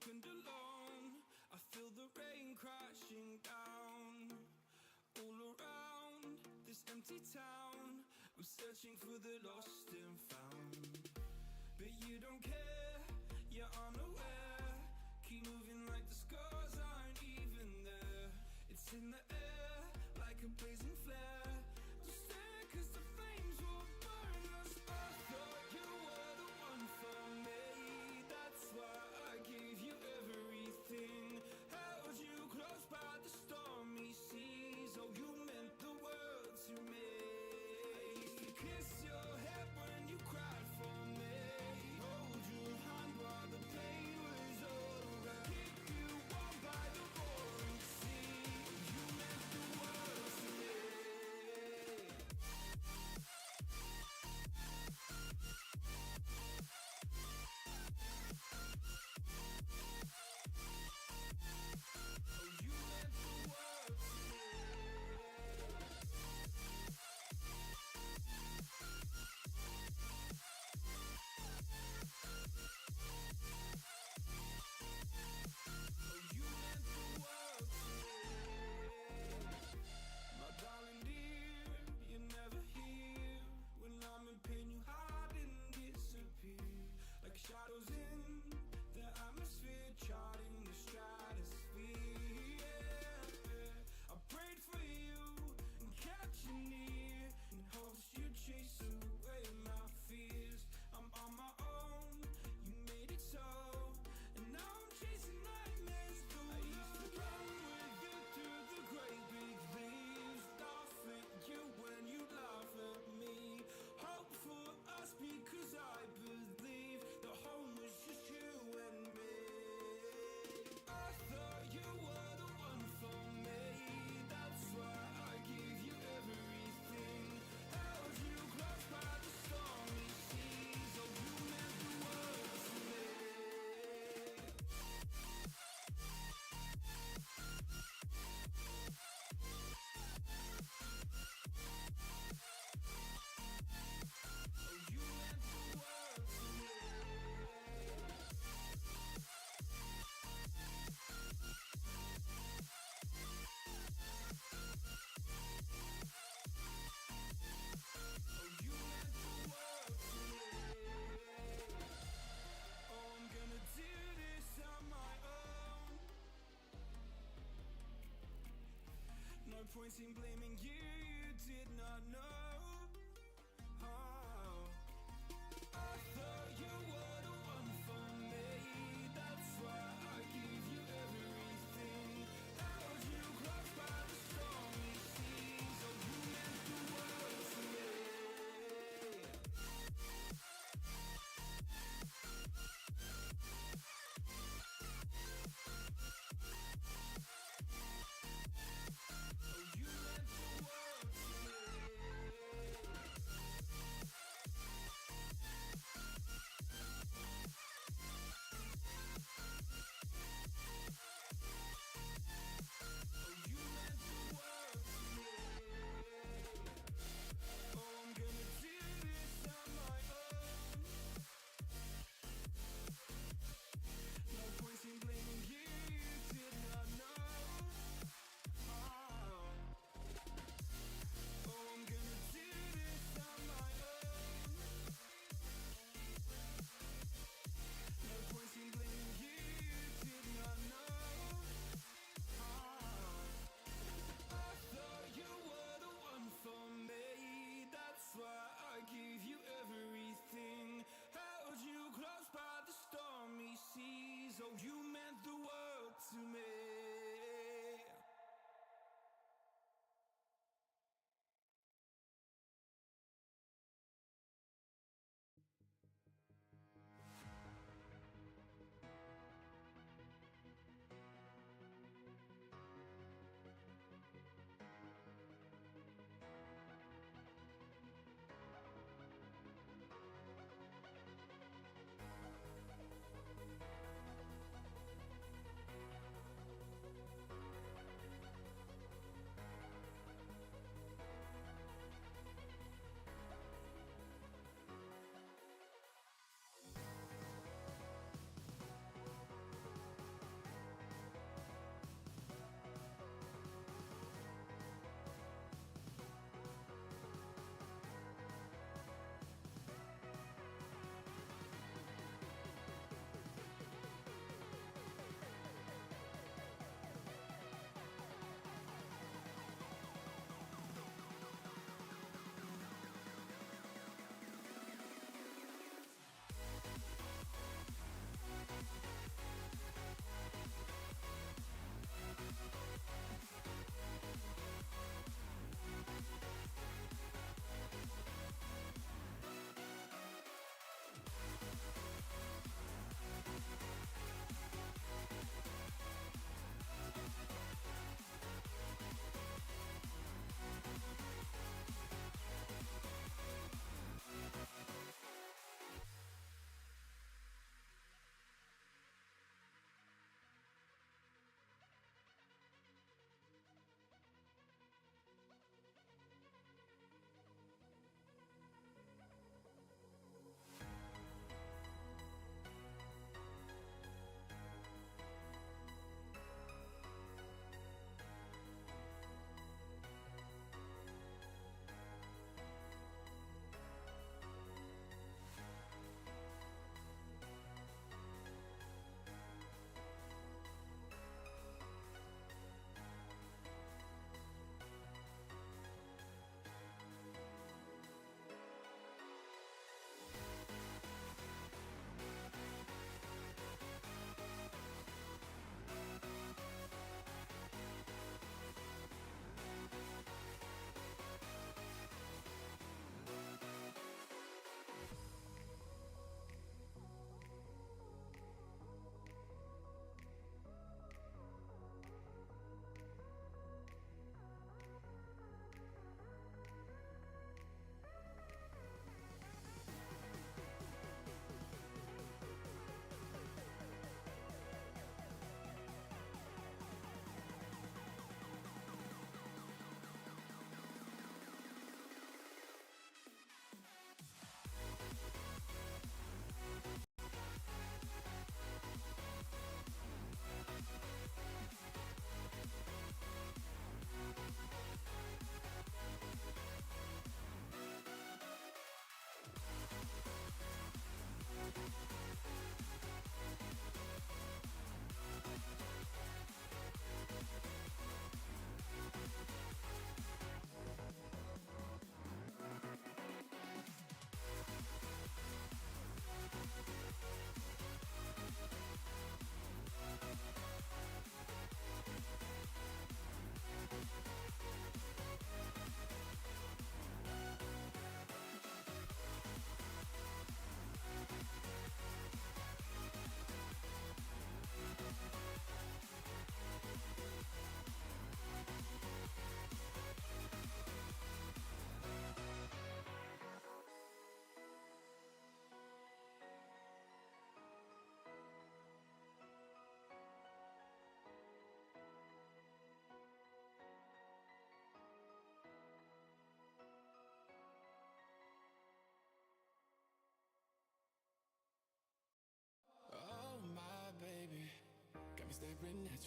second alone. I feel the rain crashing down all around this empty town. I'm searching for the lost and found, but you don't care, you're unaware. Keep moving like the scars aren't even there. It's in the air like a blazing flare. Don't stare 'cause the flames will burn us. I thought you were the one for me. That's why I gave you everything. Held you close by the stormy seas. Oh, you meant the world to me. I used to kiss your head when you cried for me. Hold your hand while the pain was over. Keep you warm by the roaring sea. You meant the world to me. Oh, you meant the world to me. Oh, you meant the world to me. My darling dear, you're never here. When I'm in pain, you hide and disappear. Like shadows in the atmosphere, charting the stratosphere. Yeah. I prayed for you and kept you near, in hopes you'd chase away my fears. I'm on my own, you made it so, and now I'm chasing nightmares through. I used to run with you through the great big leaves, laugh at you when you laugh at me. Hope for us because I believe the home was just you and me. I thought you were the one for me. That's why I gave you everything. Held you close by the stormy seas. Oh, you meant the world to me. Oh, you meant the world to me. Oh, you meant the world to me. Oh, I'm gonna do this on my own. No point in blaming you, you did not know. Oh, I thought you were the one for me. That's why I gave you everything. Held you close by the stormy seas. Oh, you meant the world to me. Oh, you meant the world to me.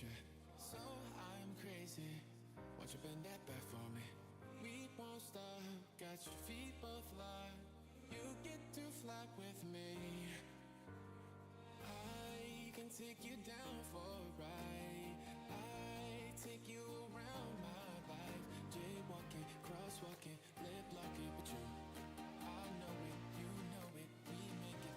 you. So I'm crazy. Won't you bend that back for me? We won't stop. Got your feet both locked. You get to fly with me. I can take you down for a ride. I take you around my life. Jaywalking, crosswalking, lip locking, but you, I know it, you know it, we make it.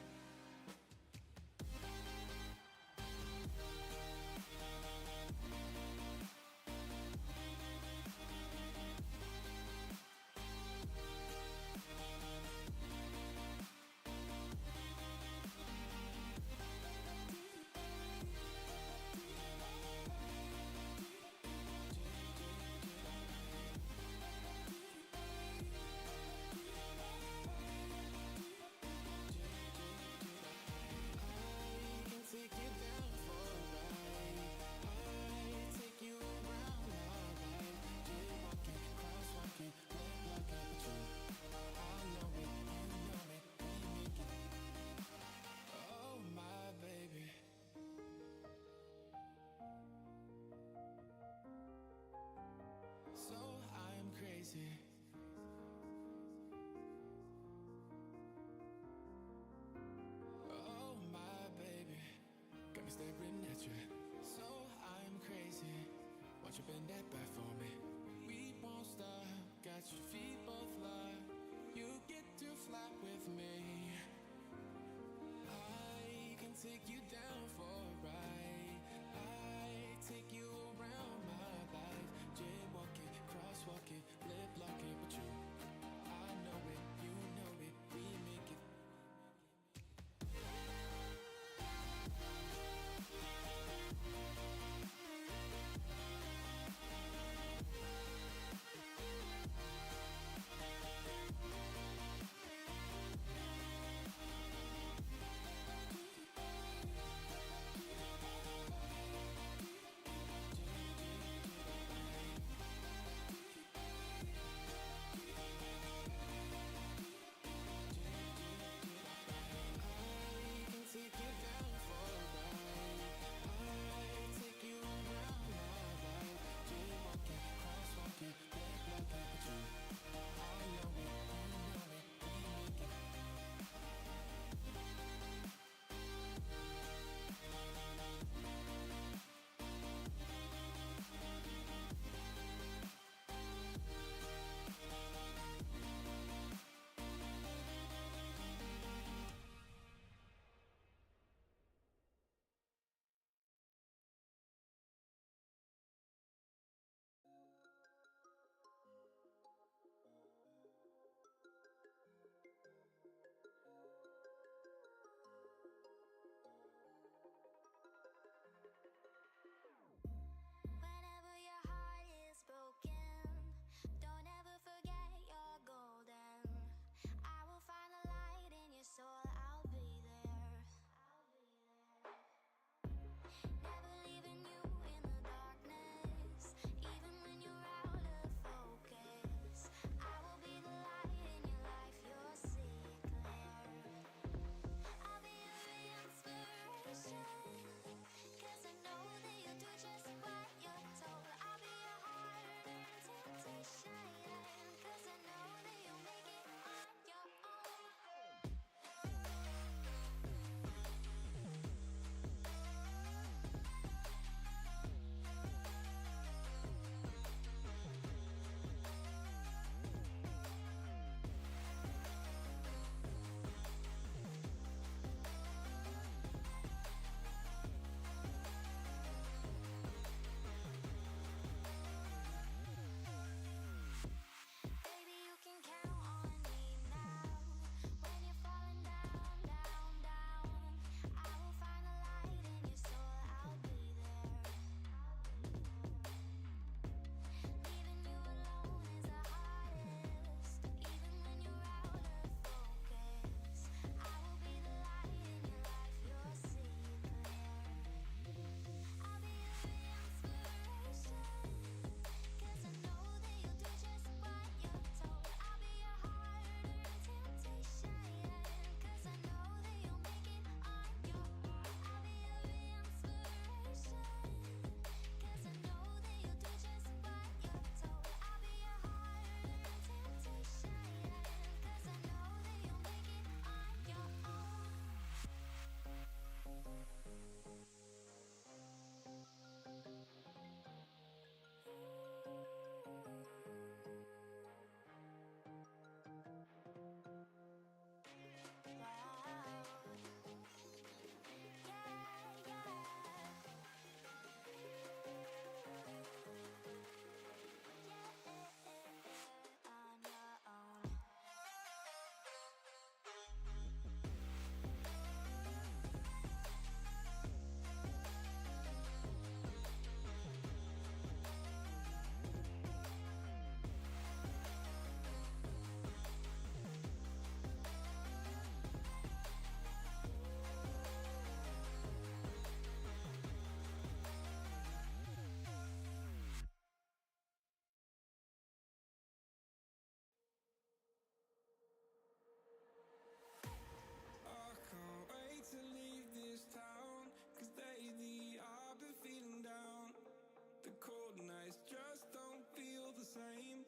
same.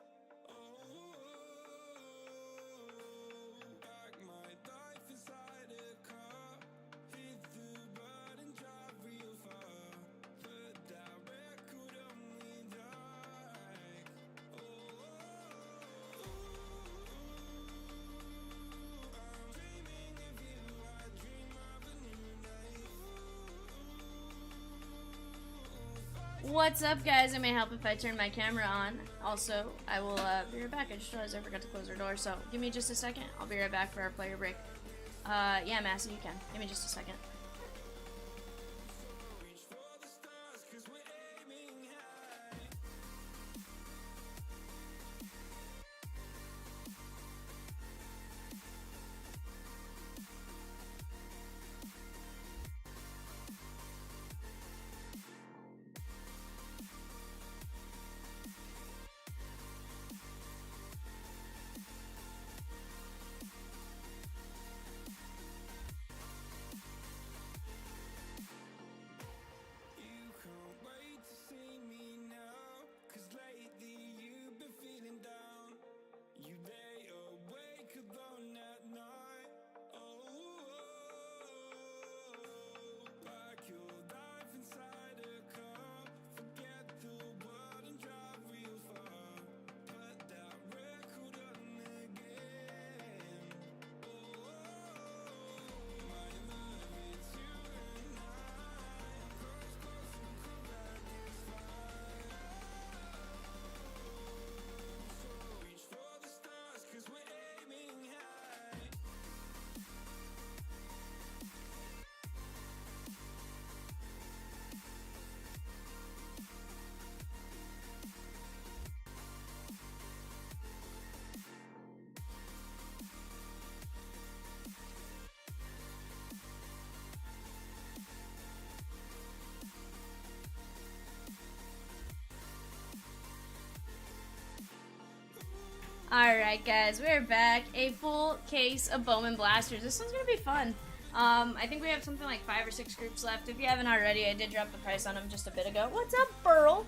Oh, pack my life inside a car, hit the button, drive real far, put that record on me like. Oh, I'm dreaming of you, I dream of a new day. What's up, guys? It may help if I turn my camera on. Also, I will be right back. I just realized I forgot to close our door, so give me just a second. I'll be right back for our player break. Yeah, Massey, you can. Give me just a second. Reach for the stars, 'cause we're aiming high. You can't wait to see me now, 'cause lately you've been feeling down. You lay awake alone at night. Oh, pack your life inside a car, forget the world and drive real far, put that record on again. Oh, my love, it's you and I. Close, close, and cool like this fire. So reach for the stars, 'cause we're aiming high. Alright, guys, we're back. A full case of Bowman blasters. This one's gonna be fun. I think we have something like 5 or 6 groups left. If you haven't already, I did drop the price on them just a bit ago. What's up, Burl?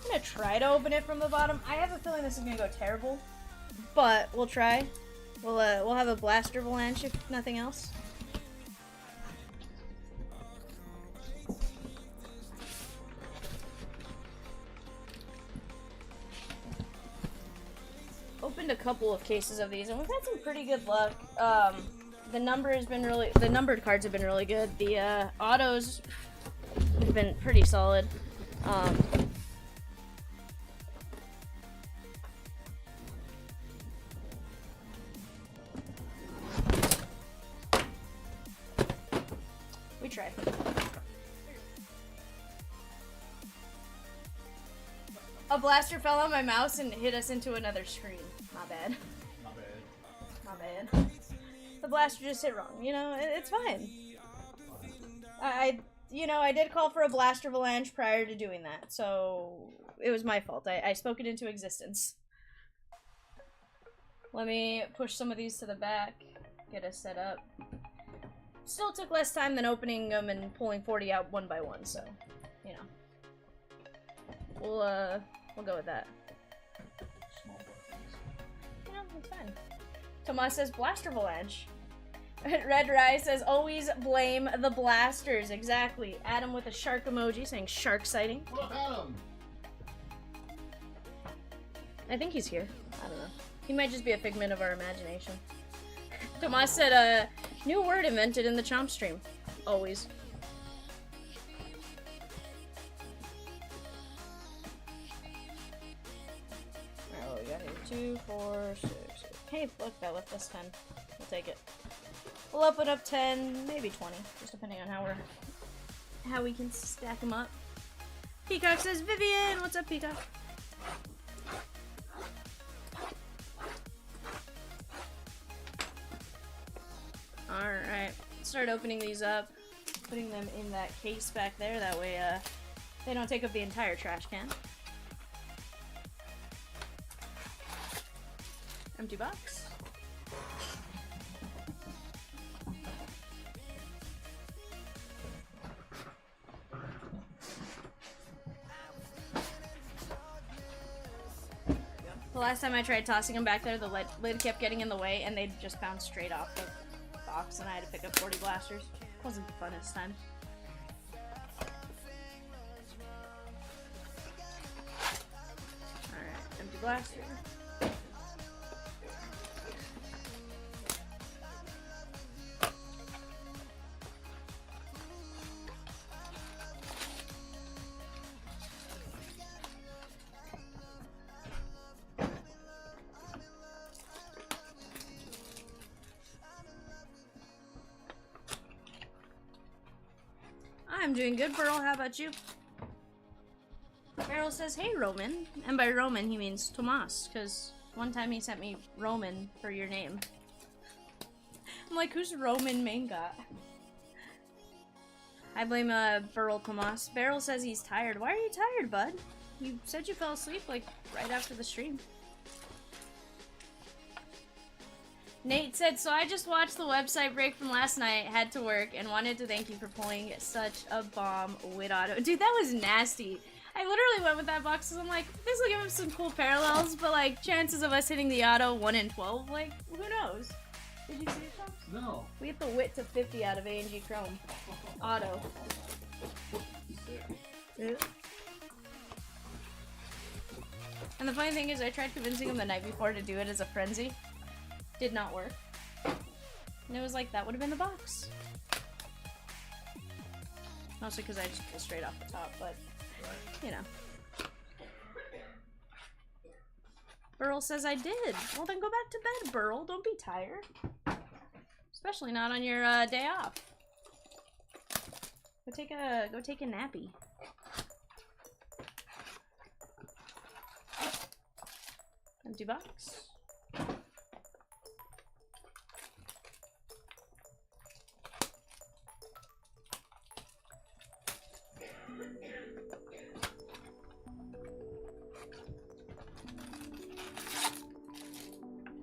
I'm gonna try to open it from the bottom. I have a feeling this is gonna go terrible, but we'll try. We'll have a blaster avalanche if nothing else. Opened a couple of cases of these, and we've had some pretty good luck. The numbered cards have been really good. The autos have been pretty solid. We tried. A blaster fell on my mouse and hit us into another screen. My bad. My bad. The blaster just hit wrong. You know, it's fine. I did call for a blaster avalanche prior to doing that, so it was my fault. I spoke it into existence. Let me push some of these to the back, get us set up. Still took less time than opening them and pulling 40 out one by one, so, you know. We'll go with that. You know, it's fine. Tomas says blaster avalanche. Red Rye says always blame the blasters. Exactly. Adam with a shark emoji saying shark sighting. What up, Adam? I think he's here. I don't know. He might just be a figment of our imagination. Tomas said new word invented in the Chomp stream. Always. Alright, what we got here? 2, 4, 6. Hey, look, that left us 10. We'll take it. We'll open up 10, maybe 20, just depending on how we can stack them up. Peacock says, Vivian! What's up, Peacock? Alright, start opening these up, putting them in that case back there, that way they don't take up the entire trash can. Empty box. The last time I tried tossing them back there, the lid kept getting in the way, and they just bounced straight off the box, and I had to pick up 40 blasters. Wasn't the funnest time. Alright, empty blaster. I'm doing good, Burl. How about you? Beryl says, hey, Roman. And by Roman, he means Tomas, because one time he sent me Roman for your name. I'm like, who's Roman Mangot? I blame Beryl Tomas. Beryl says he's tired. Why are you tired, bud? You said you fell asleep, like, right after the stream. Nate said, so I just watched the website break from last night, had to work, and wanted to thank you for pulling such a bomb with auto. Dude, that was nasty. I literally went with that box because I'm like, this will give him some cool parallels, but like, chances of us hitting the auto 1 in 12, like, who knows? Did you see it, Tom? No. We hit the wit to 50 out of A&G Chrome. Auto. Yeah. And the funny thing is, I tried convincing him the night before to do it as a frenzy. Did not work. And it was like, that would have been the box. Mostly because I just pulled straight off the top, but, you know. Burl says I did. Well, then go back to bed, Burl. Don't be tired. Especially not on your day off. Go take a nappy. Empty box.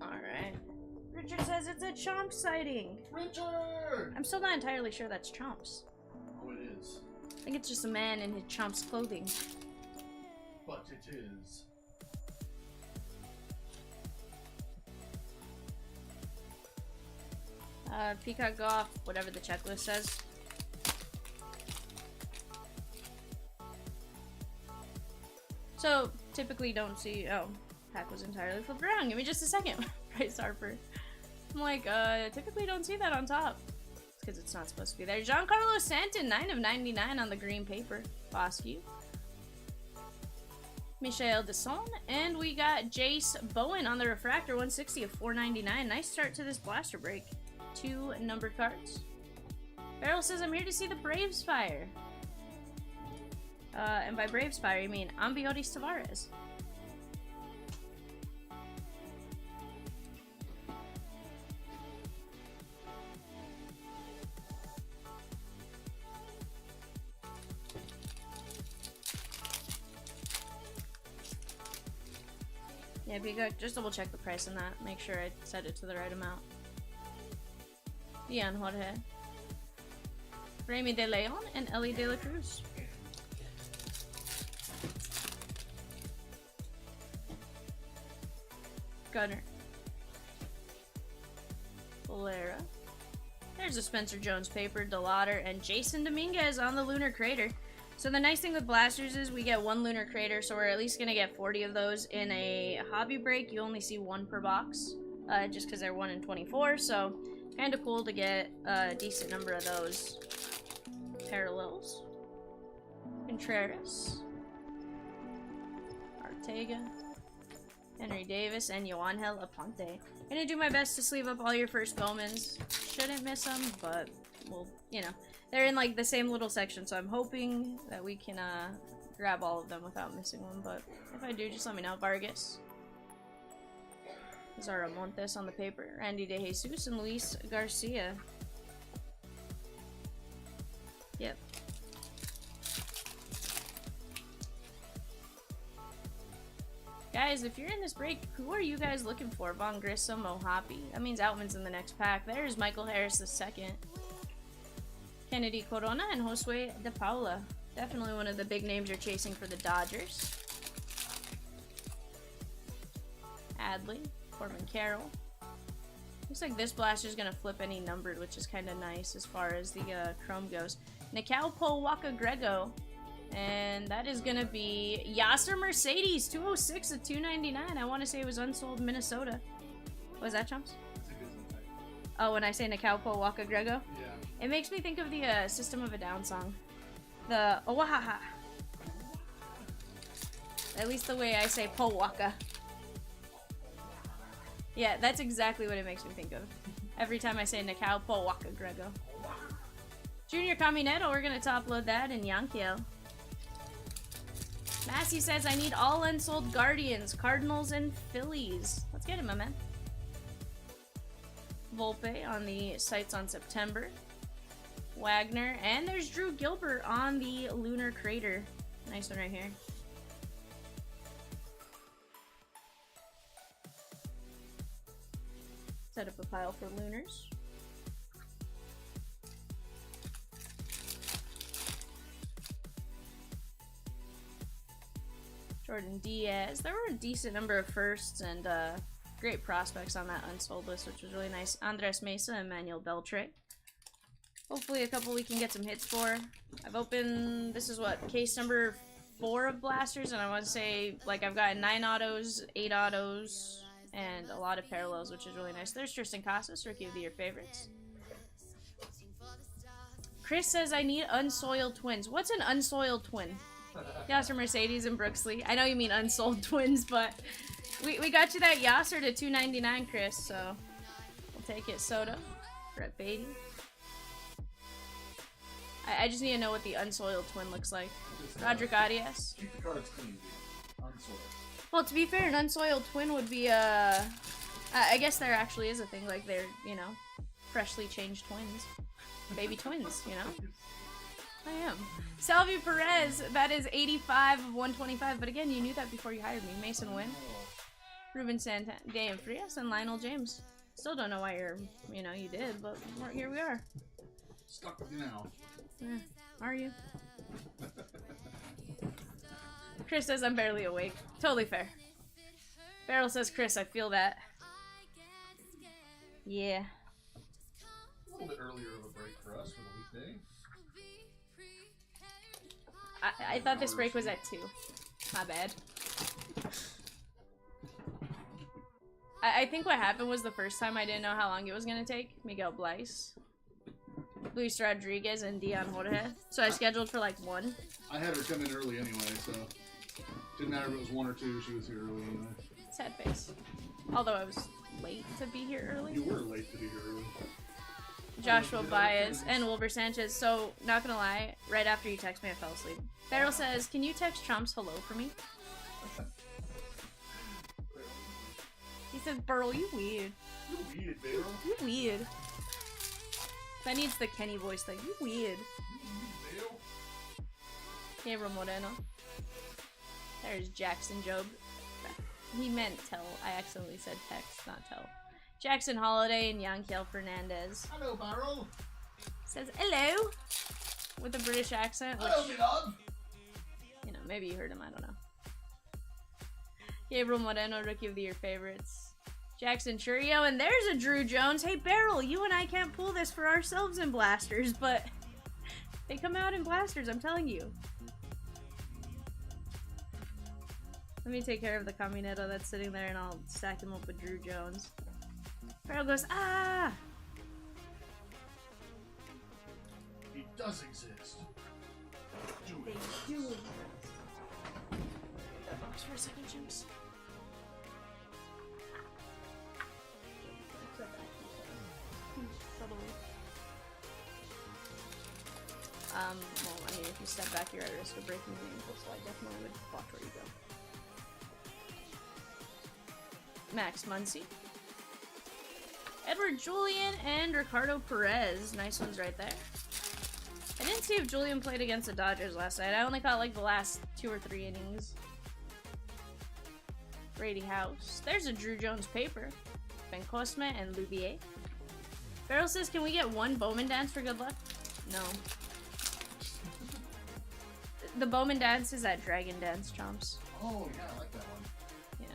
Alright. Richard says it's a Chomp sighting. Richard! I'm still not entirely sure that's Chomp's. Oh, it is. I think it's just a man in his Chomp's clothing. But it is. Peacock go off, whatever the checklist says. So, typically don't see, oh, pack was entirely flipped around. Give me just a second. Bryce Harper. I'm like, typically don't see that on top. It's because it's not supposed to be there. Giancarlo Stanton, 9 of 99 on the green paper. Bosque. Michel Desson. And we got Jace Bowen on the refractor, 160 of 499. Nice start to this blaster break. 2 numbered cards. Beryl says, I'm here to see the Braves fire. And by Braves fire, you mean Ambiotis Tavares. Yeah, Peacock, just double check the price on that. Make sure I set it to the right amount. Dion Jorge. Remy De Leon and Ellie De La Cruz. Gunner. Valera. There's a Spencer Jones paper, DeLauder, and Jason Dominguez on the Lunar Crater. So the nice thing with blasters is we get 1 Lunar Crater, so we're at least going to get 40 of those. In a hobby break, you only see 1 per box, just because they're 1 in 24, so kind of cool to get a decent number of those. Parallels. Contreras. Ortega. Henry Davis, and Yoangel Aponte. Gonna do my best to sleeve up all your first Bowmans. Shouldn't miss them, but, well, you know. They're in, like, the same little section, so I'm hoping that we can, grab all of them without missing one, but if I do, just let me know. Vargas. Zara Montes on the paper. Randy De Jesus and Luis Garcia. Yep. Guys, if you're in this break, who are you guys looking for? Von Grissom, Mojave. That means Outman's in the next pack. There's Michael Harris the second. Kennedy Corona and Josue De Paula. Definitely one of the big names you're chasing for the Dodgers. Hadley, Corbin Carroll. Looks like this blaster's gonna flip any numbered, which is kind of nice as far as the chrome goes. Nikau Waka Grego. And that is gonna be Yasser Mercedes, 206 of 299. I want to say it was unsold Minnesota. What was that, Chumps? Oh, when I say Nikau Waka Grego? Yeah. It makes me think of the System of a Down song. The Oahaha. At least the way I say Po Waka. Yeah, that's exactly what it makes me think of. Every time I say Nikau Po Waka Grego. Junior Caminetto, we're gonna top load that in Yankiel. Massey says, I need all unsold Guardians, Cardinals, and Phillies. Let's get it, my man. Volpe on the sights on September. Wagner, and there's Drew Gilbert on the Lunar Crater. Nice one right here. Set up a pile for Lunars. Jordan Diaz. There were a decent number of firsts and great prospects on that unsold list, which was really nice. Andres Mesa and Manuel Beltre. Hopefully a couple we can get some hits for. I've opened, this is what, case number 4 of blasters, and I want to say, like, I've gotten 9 autos, 8 autos, and a lot of parallels, which is really nice. There's Tristan Casas, Rookie of the Year favorites. Chris says I need unsoiled twins. What's an unsoiled twin? Yasser Mercedes and Brooksley. I know you mean unsold twins, but we got you that Yasser to $2.99, Chris, so we'll take it. Soto, Brett Beatty. I just need to know what the unsoiled twin looks like. Roderick Arias. Keep the cards clean, dude. Unsoiled. Well, to be fair, an unsoiled twin would be I guess there actually is a thing, like they're, you know, freshly changed twins. Baby twins, you know? I am. Salvi Perez, that is 85 of 125, but again, you knew that before you hired me. Mason Wynn, Ruben Santana, Dan Frias, and Lionel James. Still don't know why you're, you know, you did, but here we are. Stuck with you now. Are you? Chris says I'm barely awake. Totally fair. Beryl says, Chris, I feel that. Yeah. A little bit earlier of a break for us for the weekday. I thought this break was at 2. My bad. I think what happened was the first time I didn't know how long it was going to take. Miguel Bleis, Luis Rodriguez, and Dion Jorge. So I scheduled for like 1. I had her come in early anyway, so didn't matter if it was 1 or 2. She was here early anyway. Sad face. Although I was late to be here early. You were late to be here early. Joshua Baez and Wilbur Sanchez. So, not gonna lie, right after you text me, I fell asleep. Beryl says, can you text Chomps hello for me? He says, Burl, you weird. You weird, Beryl. You weird. That needs the Kenny voice thing. You weird. You weird, Gabriel Moreno. There's Jackson Job. He meant tell. I accidentally said text, not tell. Jackson Holiday and Yankiel Fernandez. Hello, Beryl. Says hello with a British accent. Which, Hello, me love. you know, maybe you heard him. I don't know. Gabriel Moreno, Rookie of the Year favorites. Jackson Churio, and there's a Drew Jones. Hey, Beryl, you and I can't pull this for ourselves in blasters, but they come out in blasters, I'm telling you. Let me take care of the Caminetto that's sitting there, and I'll stack him up with Drew Jones. Beryl goes, ah! He does exist. Do They it. do exist. That box for a second, Jim's. Well, I mean, if you step back, you're at risk of breaking the ankle, so I definitely would watch where you go. Max Muncy. Edward Julian and Ricardo Perez. Nice ones right there. I didn't see if Julian played against the Dodgers last night. I only caught like the last 2 or 3 innings. Brady House. There's a Drew Jones paper. Ben Cosme and Louvier. Beryl says, can we get 1 Bowman dance for good luck? No. The Bowman dance is that dragon dance, Chomps. Oh, yeah, I like that one. Yeah.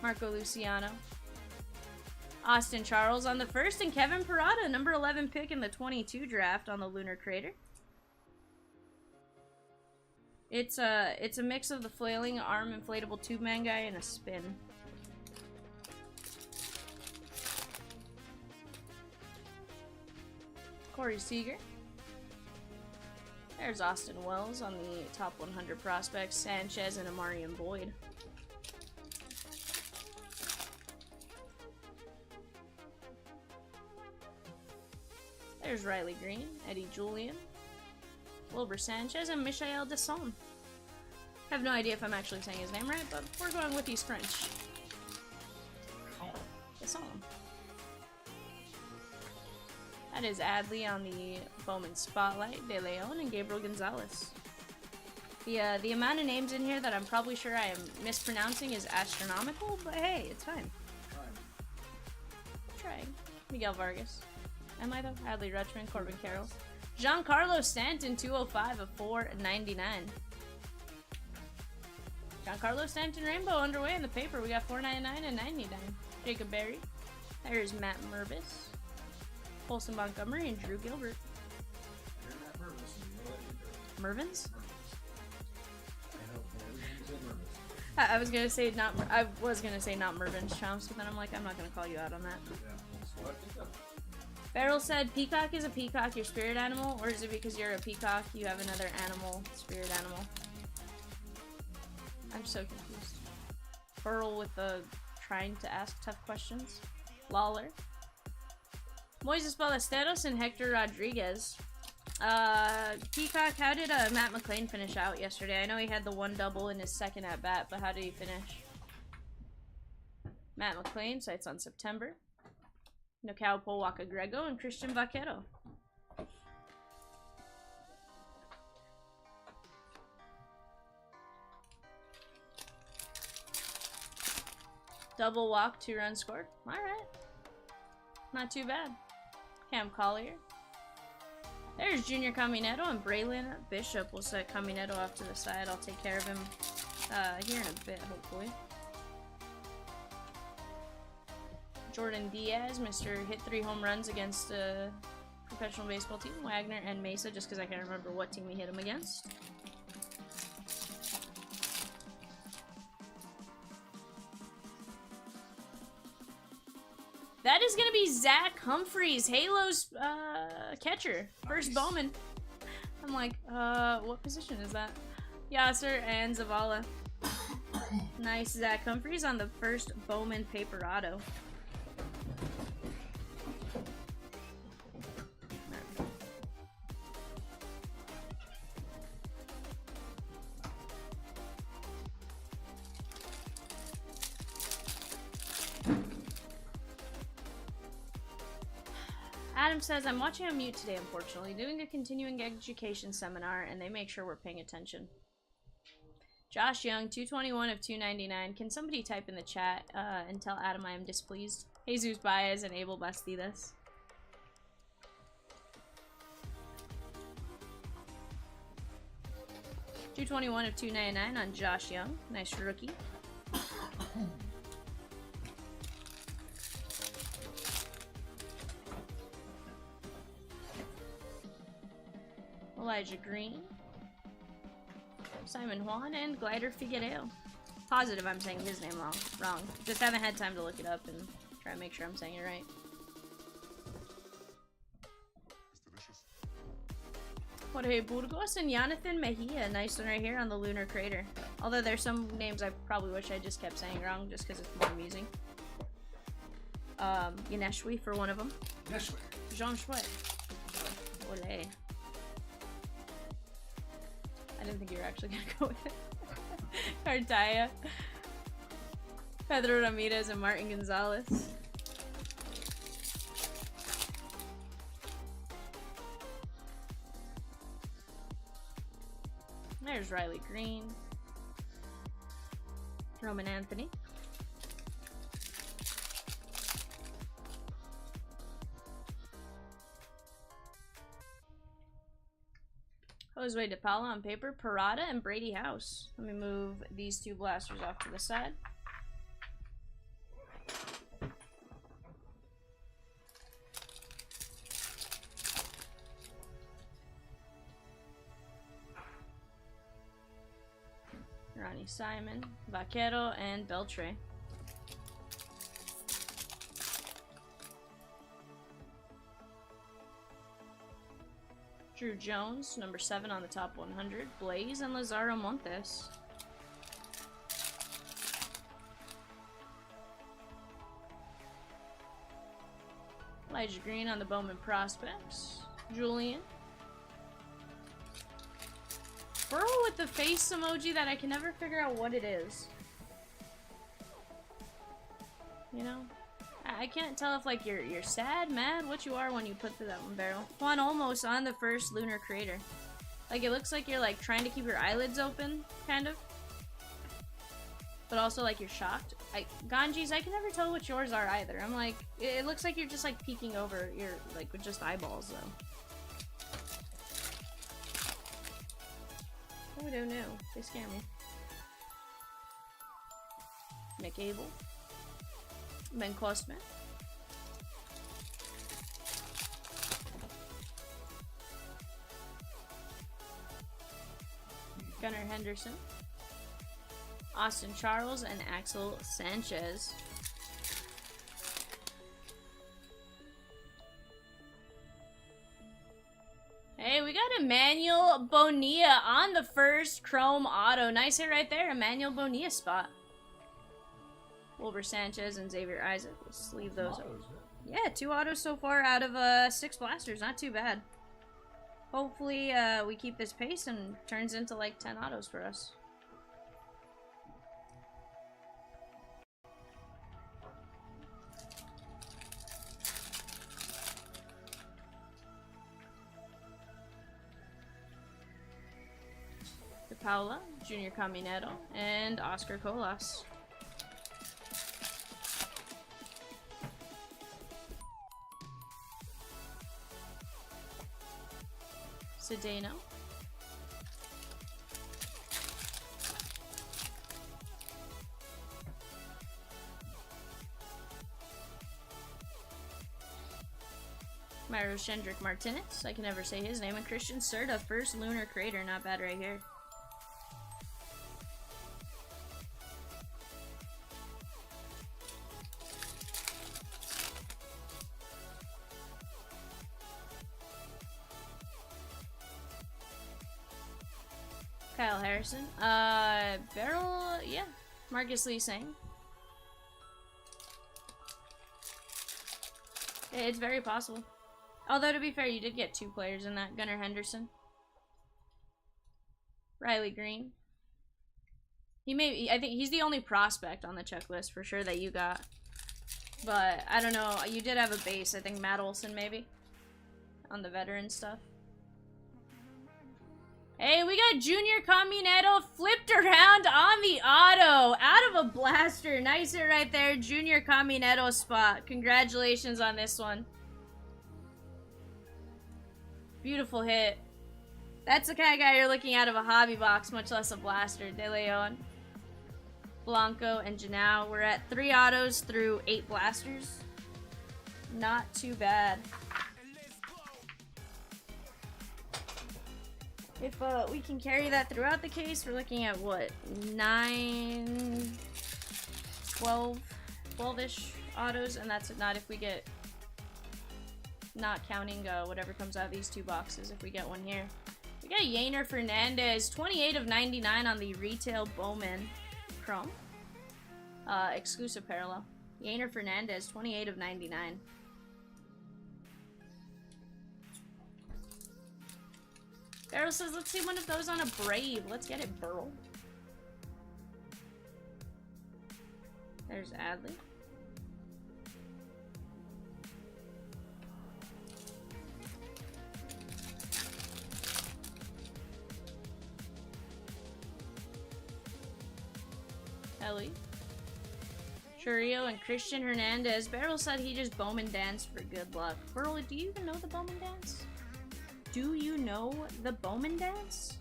Marco Luciano. Austin Charles on the first, and Kevin Parada, number 11 pick in the 22 draft on the Lunar Crater. It's a mix of the flailing arm inflatable tube man guy and a spin. Corey Seager. There's Austin Wells on the top 100 prospects, Sanchez and Amarian Boyd. There's Riley Green, Eddie Julian, Wilbur Sanchez, and Michael Desson. I have no idea if I'm actually saying his name right, but we're going with he's French. Desson. That is Adley on the Bowman Spotlight, De Leon, and Gabriel Gonzalez. The amount of names in here that I'm probably sure I am mispronouncing is astronomical, but hey, it's fine. Trying. Miguel Vargas. Am I though? Adley Rutschman, Corbin Carroll. Giancarlo Stanton, 205 of 499. Giancarlo Stanton Rainbow underway in the paper. We got 499 and 99. Jacob Berry. There's Matt Mervis. Colson Montgomery and Drew Gilbert. Mervins? I was gonna say not. I was gonna say not Mervins Chomsky, but then I'm like, I'm not gonna call you out on that. Beryl said, "Peacock is a peacock, your spirit animal, or is it because you're a peacock, you have another animal, spirit animal?" I'm so confused. Burl with the trying to ask tough questions. Lawler. Moises Ballesteros and Hector Rodriguez. Peacock, how did Matt McLean finish out yesterday? I know he had the one double in his second at bat, but how did he finish? Matt McLean, sights on September. Nocao Polwaka Grego and Christian Vaquero. Double walk, 2 runs scored. Alright. Not too bad. Cam Collier. There's Junior Caminero and Braylon Bishop. We'll set Caminero off to the side. I'll take care of him here in a bit, hopefully. Jordan Diaz, Mr. Hit 3 home runs against a professional baseball team. Wagner and Mesa, just because I can't remember what team we hit him against. That is going to be Zach Humphreys, Halo's catcher. First Bowman. I'm like, what position is that? Yasser and Zavala. Nice Zach Humphreys on the first Bowman paper auto. Adam says, "I'm watching on mute today, unfortunately, doing a continuing education seminar, and they make sure we're paying attention." Josh Young, 221 of 299. Can somebody type in the chat and tell Adam I am displeased? Jesus Baez and Abel Bastidas. $221 of 299 on Josh Young. Nice rookie. Elijah Green, Simon Juan, and Glider Figueiredo. Positive I'm saying his name wrong. Just haven't had time to look it up and try to make sure I'm saying it right. Jorge Burgos and Jonathan Mejia. Nice one right here on the Lunar Crater. Although there's some names I probably wish I just kept saying wrong just because it's more amusing. Yaneshwi for one of them. Jean Chouet. Olé. I didn't think you were actually gonna go with it. Cartaya. Pedro Ramirez and Martin Gonzalez. There's Riley Green. Roman Anthony. Josue De Paula on paper, Parada, and Brady House. Let me move these two blasters off to the side. Ronnie Simon, Vaquero, and Beltre. Drew Jones, number 7 on the top 100. Blaze and Lazaro Montes. Elijah Green on the Bowman Prospects. Julian. Burrow with the face emoji that I can never figure out what it is. You know? I can't tell if like you're sad, mad, what you are when you put through that one barrel. Juan Olmos on the first lunar crater. Like it looks like you're like trying to keep your eyelids open, kind of. But also like you're shocked. Ganji's, I can never tell what yours are either. I'm like, it looks like you're just like peeking over your, like with just eyeballs though. Oh, I don't know. They scare me. Nick Abel. Ben Kostman. Gunnar Henderson. Austin Charles and Axel Sanchez. Hey, we got Emmanuel Bonilla on the first Chrome Auto. Nice hit right there, Emmanuel Bonilla spot. Wilbur Sanchez and Xavier Isaac. We'll sleeve those over. Yeah, 2 autos so far out of 6 blasters. Not too bad. Hopefully we keep this pace and turns into like 10 autos for us. Paula, Junior Caminero, and Oscar Colas. Sedano. Myro Shendrick Martinez, I can never say his name, and Christian Serta, first lunar crater, not bad right here. Kyle Harrison. Barrel, yeah. Marcus Lee Singh. It's very possible. Although, to be fair, you did get 2 players in that. Gunnar Henderson. Riley Green. I think he's the only prospect on the checklist for sure that you got. But, I don't know. You did have a base. I think Matt Olson, maybe. On the veteran stuff. Hey, we got Junior Caminero flipped around on the auto. Out of a blaster. Nice hit right there. Junior Caminero spot. Congratulations on this one. Beautiful hit. That's the kind of guy you're looking out of a hobby box, much less a blaster. De Leon, Blanco, and Janao. We're at 3 autos through 8 blasters. Not too bad. If we can carry that throughout the case, we're looking at what? 9, 12-ish autos, and that's not if we get, not counting whatever comes out of these 2 boxes, if we get one here. We got Yainer Fernandez, 28 of 99 on the retail Bowman Chrome. Exclusive parallel. Yainer Fernandez, 28 of 99. Barrel says, let's see one of those on a Brave. Let's get it, Burl. There's Adley. Ellie. Churio and Christian Hernandez. Barrel said he just Bowman danced for good luck. Burl, do you even know the Bowman dance? Do you know the Bowman dance?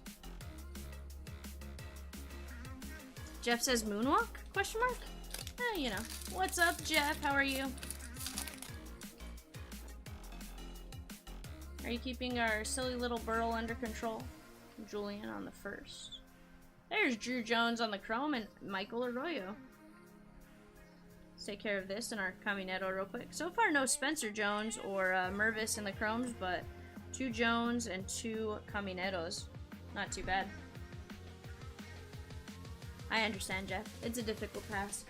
Jeff says moonwalk? Question mark? You know. What's up, Jeff? How are you? Are you keeping our silly little Burl under control? Julian on the first. There's Drew Jones on the chrome and Michael Arroyo. Let's take care of this in our Caminero real quick. So far, no Spencer Jones or Mervis in the chromes, but 2 Jones and 2 Camineros. Not too bad. I understand, Jeff. It's a difficult task.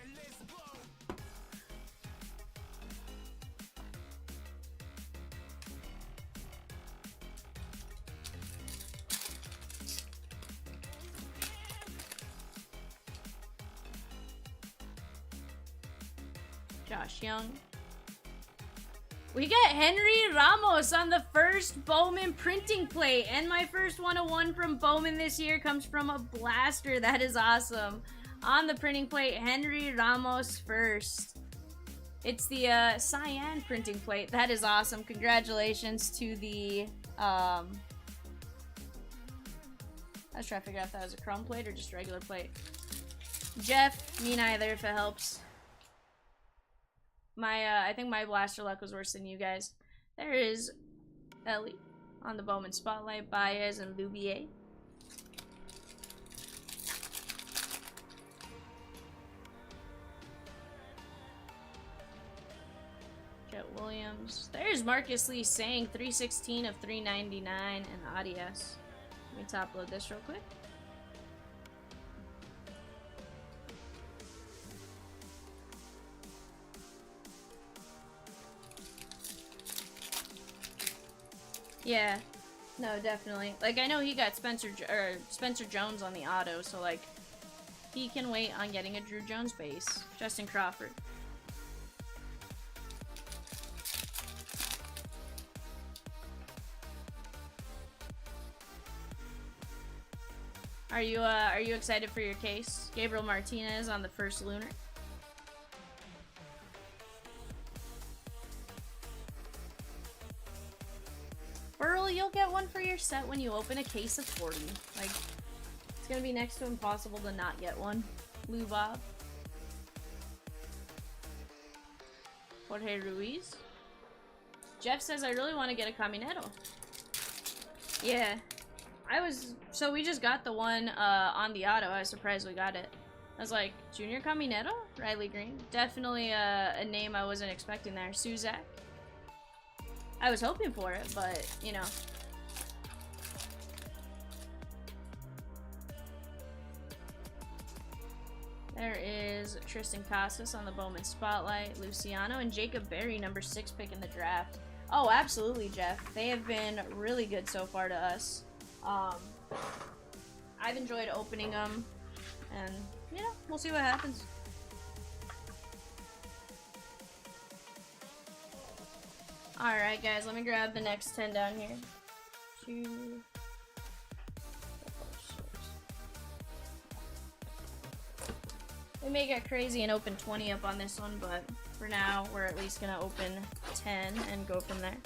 Josh Young. We got Henry Ramos on the first Bowman printing plate. And my first 101 from Bowman this year comes from a blaster. That is awesome. On the printing plate, Henry Ramos first. It's the cyan printing plate. That is awesome. Congratulations to the... I was trying to figure out if that was a chrome plate or just a regular plate. Jeff, me neither if it helps. I think my blaster luck was worse than you guys. There is Ellie on the Bowman Spotlight, Baez and Loubier. Jet Williams. There's Marcus Lee saying 316 of 399 and Adias. Let me top load this real quick. Yeah, no, definitely. Like, I know he got Spencer Jones on the auto, so, like, he can wait on getting a Drew Jones base. Justin Crawford. Are you excited for your case? Gabriel Martinez on the first Lunar. Burl, you'll get one for your set when you open a case of 40. Like, it's gonna be next to impossible to not get one. Lou Bob. Jorge Ruiz. Jeff says, I really want to get a Caminero. Yeah. So we just got the one on the auto. I was surprised we got it. I was like, Junior Caminero? Riley Green. Definitely a name I wasn't expecting there. Suzak. I was hoping for it, but, you know. There is Tristan Casas on the Bowman Spotlight, Luciano, and Jacob Berry, number 6 pick in the draft. Oh, absolutely, Jeff. They have been really good so far to us. I've enjoyed opening them, and, you know, we'll see what happens. Alright, guys, let me grab the next 10 down here. 2, 4, 6. We may get crazy and open 20 up on this one, but for now, we're at least gonna open 10 and go from there.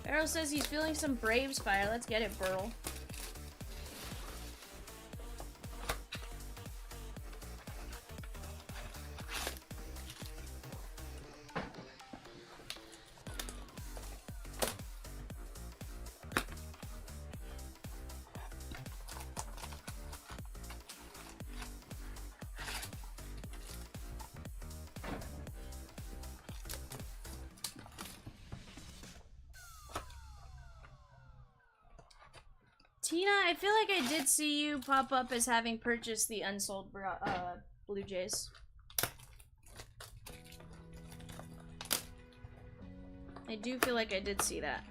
Arrow says he's feeling some Braves fire. Let's get it, Burl. Tina, I feel like I did see you pop up as having purchased the unsold Blue Jays. I do feel like I did see that.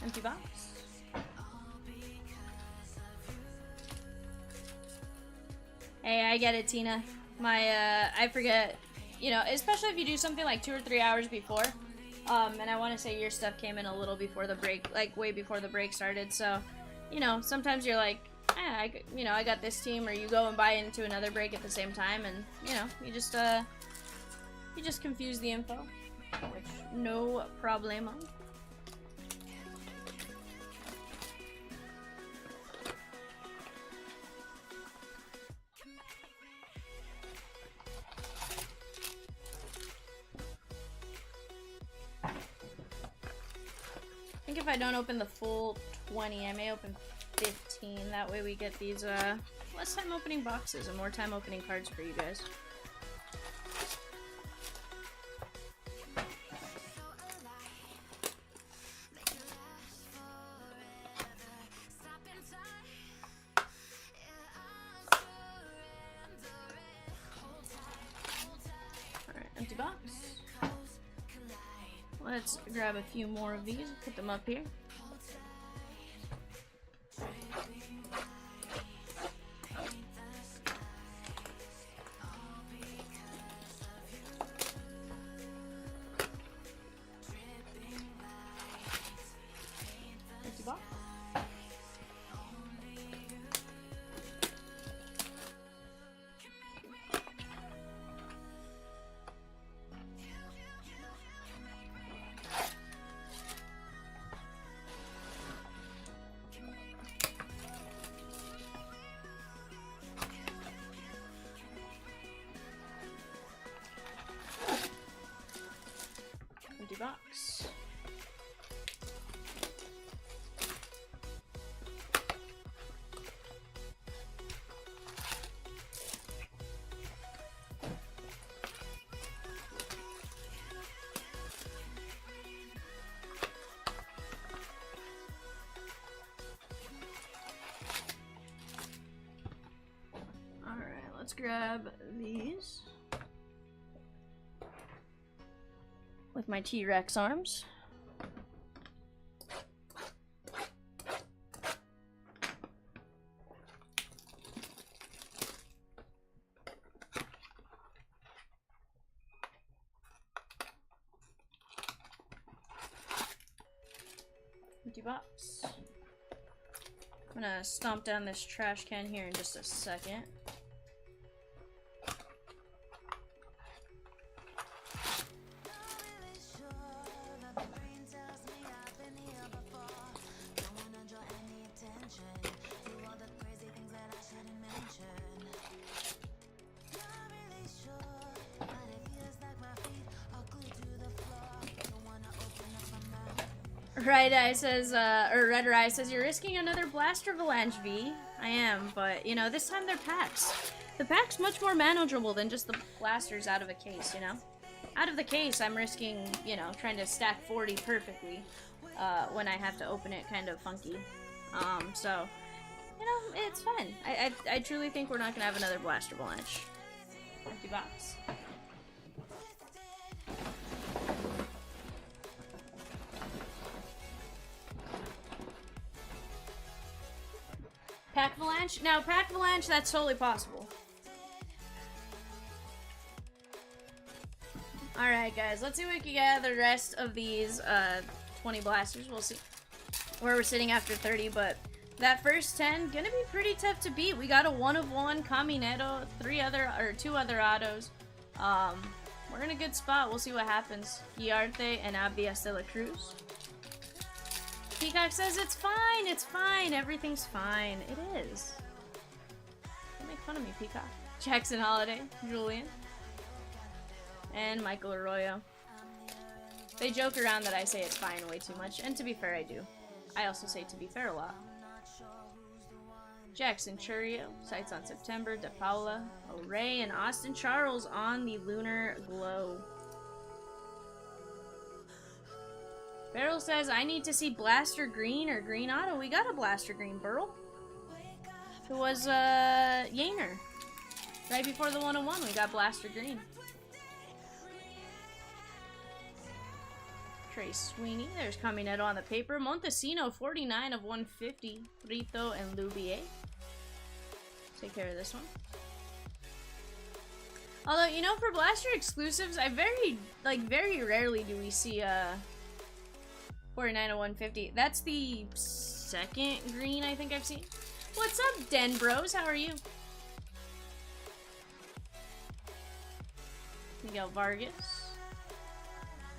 Empty box. Hey, I get it, Tina. I forget, you know, especially if you do something like 2 or 3 hours before, And I want to say your stuff came in a little before the break, like way before the break started. So, you know, sometimes you're like, I got this team, or you go and buy into another break at the same time, and you know, you just confuse the info, which no problemo. I think if I don't open the full 20, I may open 15. That way we get these less time opening boxes and more time opening cards for you guys. Alright, empty box. Let's grab a few more of these and put them up here. Empty box. Empty box. All right, let's grab these with my T-Rex arms. Empty box. I'm gonna stomp down this trash can here in just a second. Red Eye says, you're risking another Blaster Avalanche, V. I am, but, you know, this time they're packs. The pack's much more manageable than just the blasters out of a case, you know? Out of the case, I'm risking, you know, trying to stack 40 perfectly, when I have to open it kind of funky. So, you know, it's fun. I truly think we're not gonna have another Blaster Avalanche. Empty box. Pack Avalanche? Now, Pack Avalanche, that's totally possible. Alright, guys, let's see what we can get the rest of these 20 blasters. We'll see where we're sitting after 30, but that first 10, gonna be pretty tough to beat. We got a 1-of-1 Caminetto, 2 other autos. We're in a good spot. We'll see what happens. Guiarte and Abias de la Cruz. Peacock says it's fine, everything's fine. It is. Don't make fun of me, Peacock. Jackson Holiday, Julian, and Michael Arroyo. They joke around that I say it's fine way too much, and to be fair, I do. I also say to be fair a lot. Jackson Churio, sights on September, De Paula, O'Ray, and Austin Charles on the Lunar Glow. Beryl says, I need to see Blaster Green or Green Auto. We got a Blaster Green, Beryl. It was, Yainer. Right before the 101, we got Blaster Green. Trey Sweeney. There's Caminetto on the paper. Montesino, 49 of 150. Rito and Lubier. Take care of this one. Although, you know, for Blaster exclusives, I very rarely do we see 49 to 150. That's the second green I think I've seen. What's up, Den Bros? How are you? Miguel Vargas.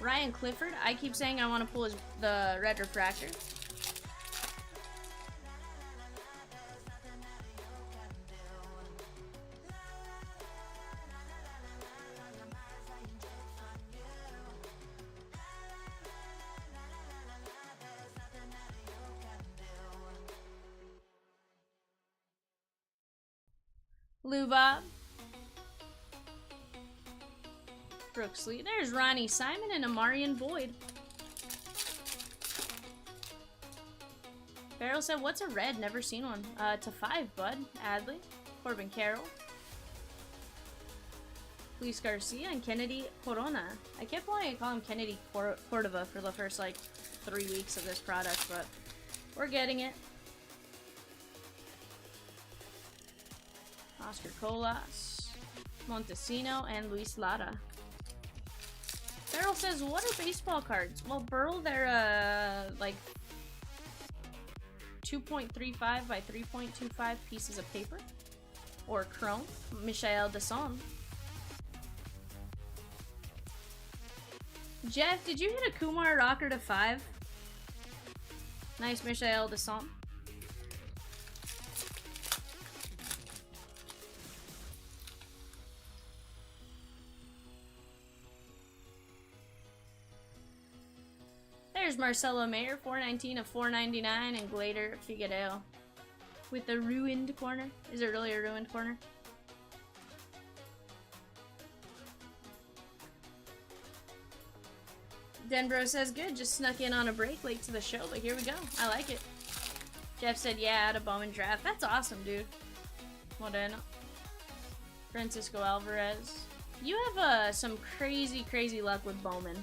Ryan Clifford. I keep saying I want to pull the Red Refractor. Luba. Brooksley. There's Ronnie Simon and Amarian Boyd. Farrell said, what's a red? Never seen one. To 5, bud. Adley. Corbin Carroll. Luis Garcia and Kennedy Corona. I kept wanting to call him Kennedy Cordova for the first, like, 3 weeks of this product, but we're getting it. Oscar Colas, Montesino, and Luis Lara. Farrell says, what are baseball cards? Well, Burl, they're, like, 2.35 by 3.25 pieces of paper. Or chrome. Michael Desson. Jeff, did you hit a Kumar Rocker to 5? Nice, Michael Desson. There's Marcelo Mayer, 419 of 499, and Glader Figueroa with the ruined corner. Is it really a ruined corner? Denbro says, good, just snuck in on a break late to the show, but here we go. I like it. Jeff said, yeah, out of Bowman draft. That's awesome, dude. Moreno. Francisco Alvarez. You have some crazy luck with Bowman.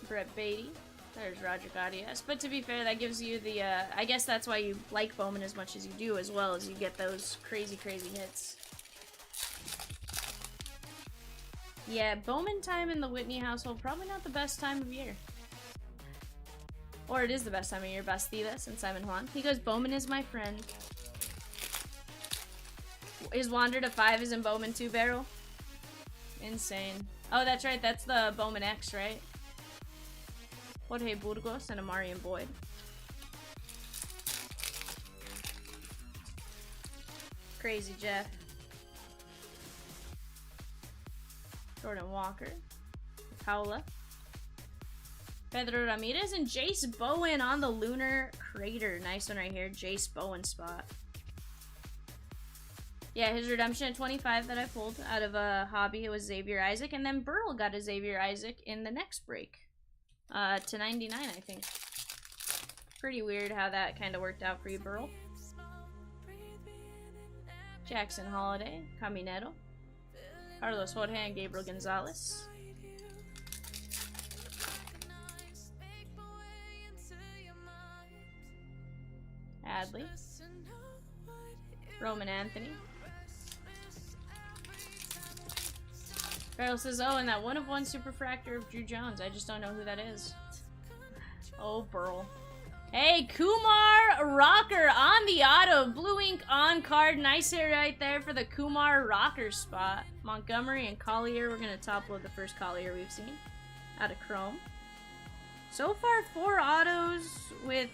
Brett Beatty. There's Roger Gaudias. But to be fair, that gives you the, I guess that's why you like Bowman as much as you do, as well as you get those crazy hits. Yeah, Bowman time in the Whitney household, probably not the best time of year. Or it is the best time of year, Bastidas and Simon Juan. He goes, Bowman is my friend. Is Wander to 5 is in Bowman 2 barrel? Insane. Oh, that's right, that's the Bowman X, right? Jorge Burgos and Amarian Boyd. Crazy Jeff. Jordan Walker. Paula. Pedro Ramirez and Jace Bowen on the Lunar Crater. Nice one right here. Jace Bowen spot. Yeah, his redemption at 25 that I pulled out of a hobby, it was Xavier Isaac. And then Burl got a Xavier Isaac in the next break. To 99, I think. Pretty weird how that kind of worked out for you, Burl. Jackson Holiday, Caminero. Carlos Jorge and Gabriel Gonzalez. Adley. Roman Anthony. Farrell says, oh, and that 1/1 Superfractor of Drew Jones. I just don't know who that is. Oh, Burl. Hey, Kumar Rocker on the auto. Blue ink on card. Nice hit right there for the Kumar Rocker spot. Montgomery and Collier. We're going to top load the first Collier we've seen. Out of Chrome. So far, 4 autos with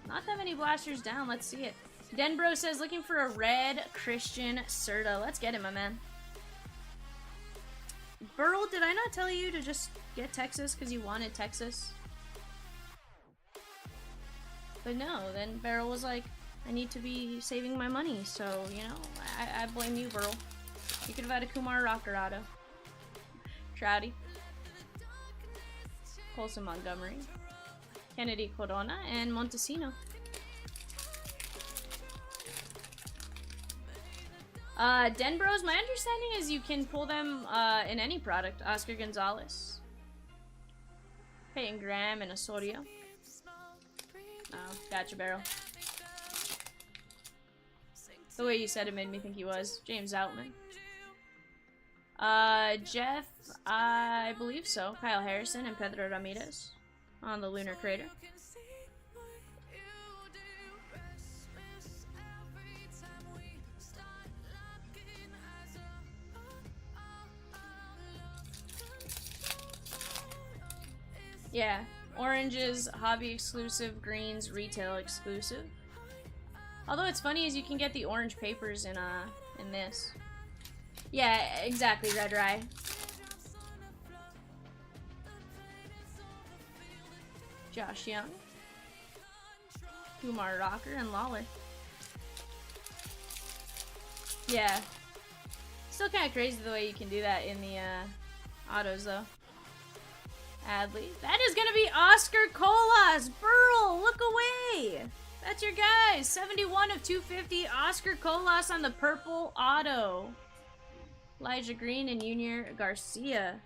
not that many blasters down. Let's see it. Denbro says, looking for a red Christian Serta. Let's get it, my man. Burl, did I not tell you to just get Texas because you wanted Texas? But no, then Beryl was like, I need to be saving my money, so, you know, I blame you, Burl. You could have had a Kumar Rocker auto. Trouty. Colson Montgomery. Kennedy Corona, and Montesino. Denbros, my understanding is you can pull them in any product. Oscar Gonzalez. Peyton Graham and Osorio. Oh, gotcha, Barrel. The way you said it made me think he was. James Outman. Jeff, I believe so. Kyle Harrison and Pedro Ramirez on the lunar crater. Yeah, oranges, hobby exclusive, greens, retail exclusive. Although it's funny is you can get the orange papers in this. Yeah, exactly, Red Rye. Josh Young. Kumar Rocker and Lawler. Yeah. Still kind of crazy the way you can do that in the autos though. Adley. That is gonna be Oscar Colas! Burl, look away! That's your guys! 71 of 250, Oscar Colas on the purple auto. Elijah Green and Junior Garcia.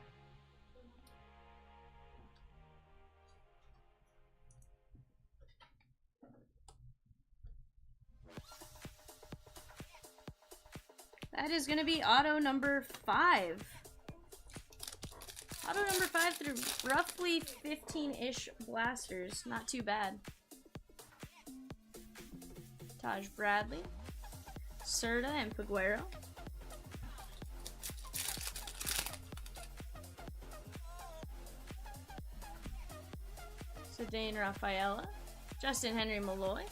That is gonna be auto number 5. Auto number 5 through roughly 15-ish blasters. Not too bad. Taj Bradley. Serta and Peguero. Sedane Rafaela. Justin Henry Malloy.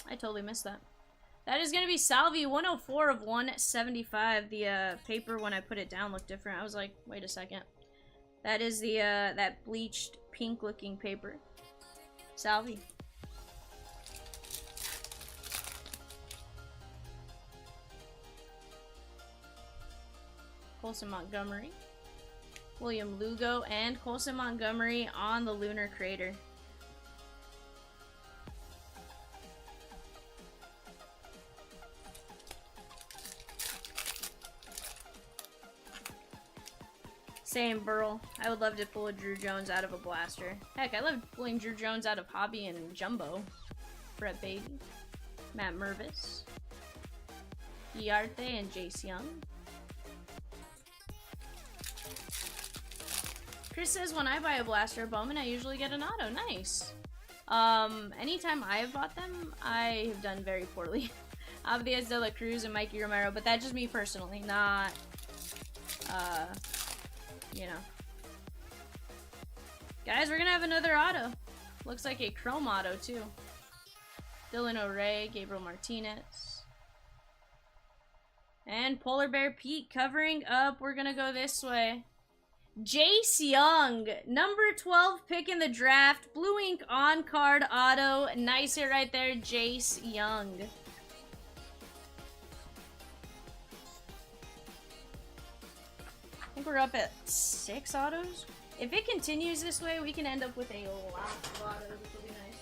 I totally missed that. That is going to be Salvi, 104 of 175. The paper, when I put it down, looked different. I was like, wait a second. That is the that bleached pink-looking paper. Salvi. Colson Montgomery. William Lugo and Colson Montgomery on the lunar crater. Same, Burl. I would love to pull a Drew Jones out of a blaster. Heck, I love pulling Drew Jones out of Hobby and Jumbo. Brett Beatty. Matt Mervis. Yarte and Jace Young. Chris says, when I buy a blaster or Bowman, I usually get an auto. Nice. Anytime I have bought them, I have done very poorly. Abdias de la Cruz and Mikey Romero, but that's just me personally, not, you know. Guys, we're gonna have another auto. Looks like a chrome auto, too. Dylan O'Ray, Gabriel Martinez. And Polar Bear Pete covering up. We're gonna go this way. Jace Young, number 12 pick in the draft. Blue ink on card auto. Nice hit right there, Jace Young. I think we're up at 6 autos. If it continues this way, we can end up with a lot of autos, which will be nice.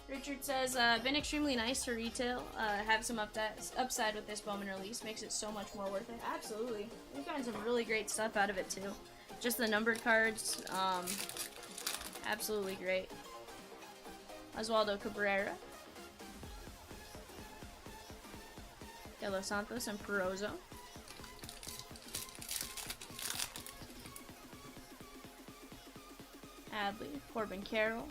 Richard says, been extremely nice to retail. Have some upside with this Bowman release. Makes it so much more worth it. Absolutely. We've gotten some really great stuff out of it, too. Just the numbered cards, absolutely great. Oswaldo Cabrera. De Los Santos and Perozo. Adley, Corbin Carroll.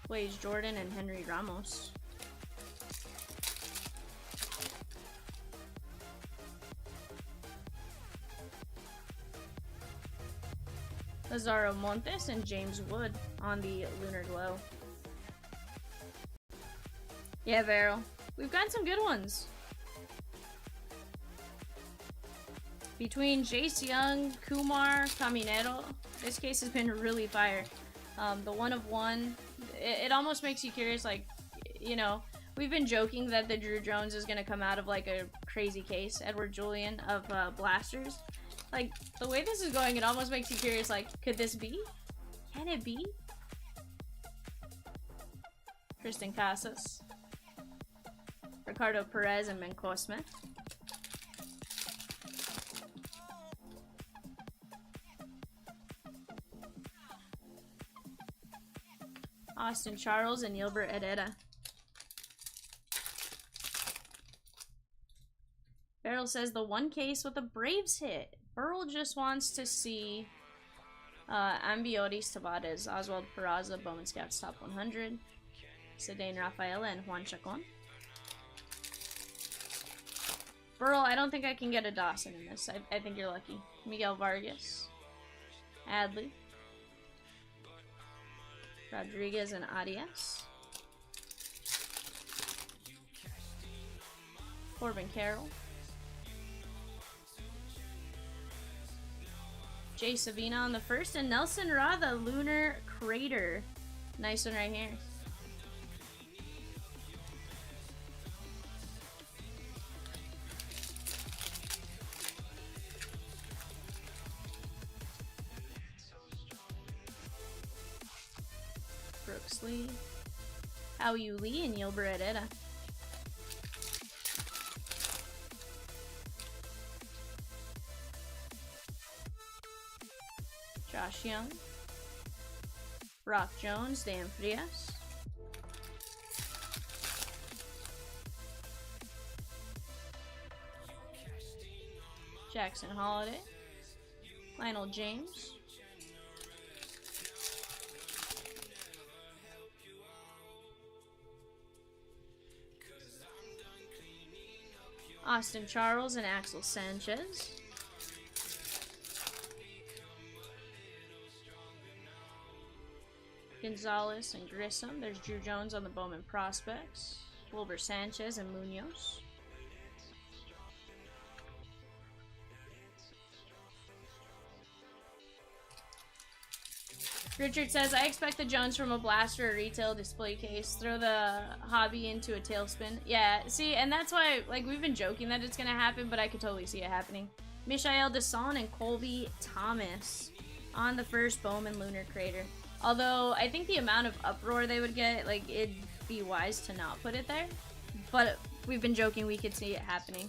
Blaze Jordan and Henry Ramos. Lazaro Montes and James Wood on the Lunar Glow. Yeah, Vero. We've got some good ones. Between Jace Young, Kumar, Caminero, this case has been really fire. The 1 of 1, it almost makes you curious, like, you know, we've been joking that the Drew Jones is going to come out of, like, a crazy case, Edward Julian of blasters. Like, the way this is going, it almost makes you curious, like, could this be? Can it be? Tristan Casas. Ricardo Perez and Ben Cosme. Austin Charles and Yilbert Herrera. Beryl says the one case with a Braves hit. Burl just wants to see Ambiotis Tavares, Oswald Peraza, Bowman Scouts Top 100, Sedane Rafaela, and Juan Chacon. Burl, I don't think I can get a Dawson in this. I think you're lucky. Miguel Vargas, Adley, Rodriguez, and Arias. Corbin Carroll. Jay Savina on the first, and Nelson Ra, the Lunar Crater. Nice one right here. Brooks Lee. How You Lee and Yilbert Herrera. Josh Young, Brock Jones, Dan Frias, Jackson Holiday, Lionel James, Austin Charles and Axel Sanchez. Gonzalez and Grissom. There's Drew Jones on the Bowman Prospects. Wilber Sanchez and Munoz. Richard says, I expect the Jones from a blaster or retail display case. Throw the hobby into a tailspin. Yeah, see, and that's why, like, we've been joking that it's going to happen, but I could totally see it happening. Mishael Deson and Colby Thomas on the first Bowman Lunar Crater. Although, I think the amount of uproar they would get, like, it'd be wise to not put it there. But we've been joking, we could see it happening.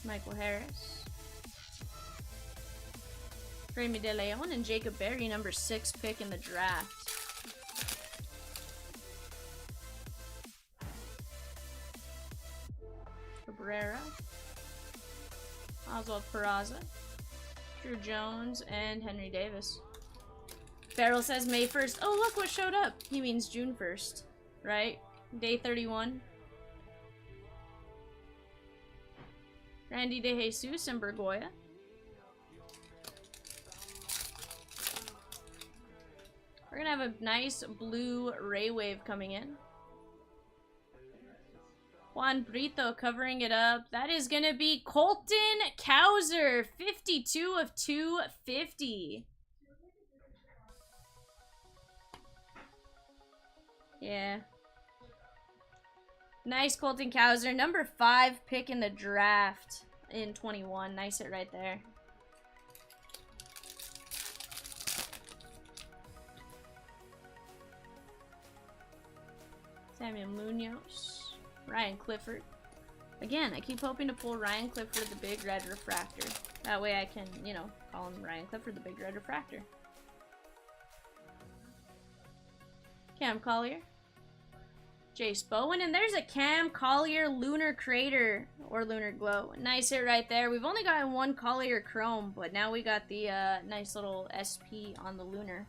Michael Harris. Remy De Leon and Jacob Berry, number 6 pick in the draft. Cabrera. Oswald Peraza, Drew Jones, and Henry Davis. Beryl says May 1st. Oh, look what showed up. He means June 1st, right? Day 31. Randy De Jesus and Bergoya. We're going to have a nice blue Ray Wave coming in. Juan Brito covering it up. That is going to be Colton Cowser. 52 of 250. Yeah. Nice Colton Cowser. Number 5 pick in the draft in 21. Nice hit right there. Samuel Munoz. Ryan Clifford. Again, I keep hoping to pull Ryan Clifford, the Big Red Refractor. That way I can, you know, call him Ryan Clifford, the Big Red Refractor. Cam Collier. Jace Bowen. And there's a Cam Collier Lunar Crater or Lunar Glow. Nice hit right there. We've only got one Collier Chrome, but now we got the nice little SP on the Lunar.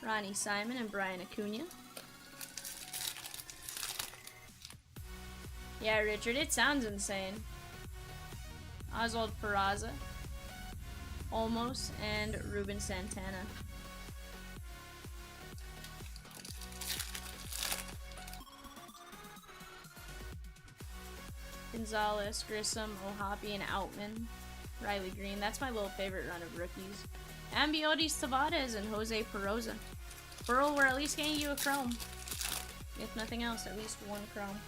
Ronnie Simon and Brian Acuna. Yeah, Richard, it sounds insane. Oswald Peraza, Olmos, and Ruben Santana. Gonzalez, Grissom, Ohapi, and Outman. Riley Green. That's my little favorite run of rookies. Ambiotis Tavares and Jose Peroza. Burl, we're at least getting you a chrome. If nothing else, at least one chrome.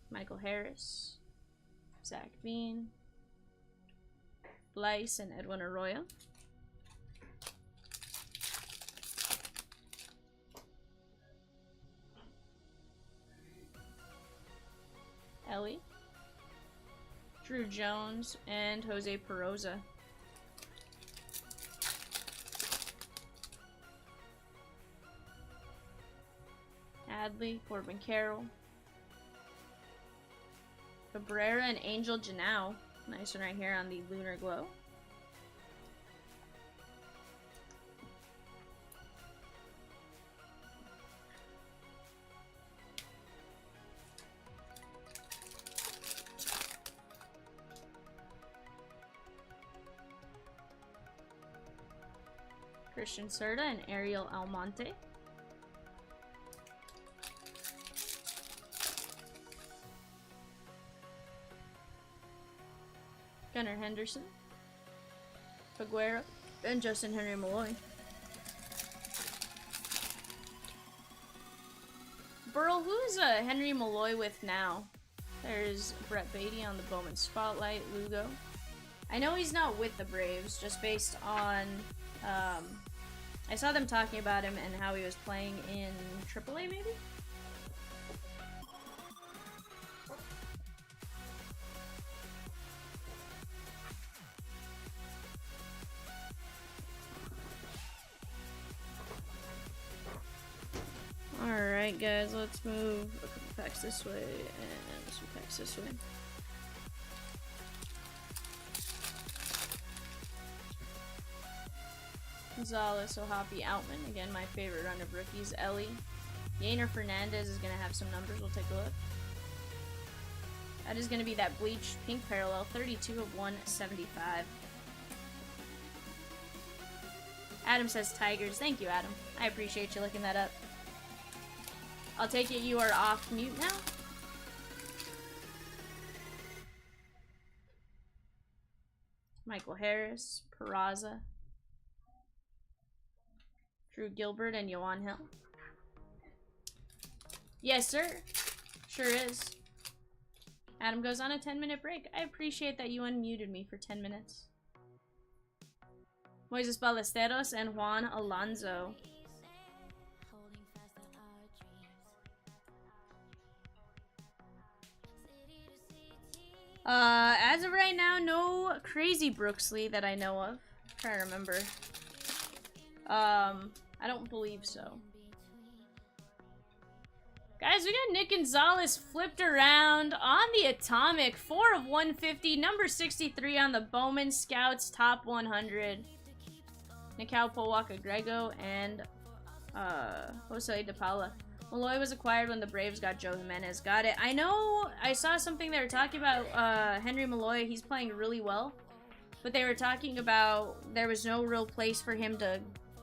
Michael Harris. Zach Bean. Blyce and Edwin Arroyo. Ellie. Drew Jones and Jose Peroza. Adley, Corbin Carroll. Cabrera and Angel Janau. Nice one right here on the Lunar Glow. Christian Serta and Ariel Almonte. Gunnar Henderson, Figueroa, and Justin Henry Malloy. Burl, who's Henry Malloy with now? There's Brett Beatty on the Bowman Spotlight, Lugo. I know he's not with the Braves, just based on, I saw them talking about him and how he was playing in AAA, maybe? Alright guys, let's move a couple packs this way and some packs this way. Gonzalez, Ohapi, Outman. Again, my favorite run of rookies. Ellie. Yainer Fernandez is going to have some numbers. We'll take a look. That is going to be that bleached pink parallel. 32 of 175. Adam says Tigers. Thank you, Adam. I appreciate you looking that up. I'll take it you are off mute now. Michael Harris, Peraza, Drew Gilbert, and Yohan Hill. Yes, sir. Sure is. Adam goes on a 10-minute break. I appreciate that you unmuted me for 10 minutes. Moises Ballesteros and Juan Alonso. As of right now, no crazy Brooksley that I know of. I'm trying to remember. I don't believe so. Guys, we got Nick Gonzalez flipped around on the Atomic. 4 of 150, number 63 on the Bowman Scouts Top 100. Nikau Powaka Grego and Jose De Paula. Malloy was acquired when the Braves got Joe Jimenez. Got it. I know, I saw something they were talking about Henry Malloy. He's playing really well. But they were talking about there was no real place for him to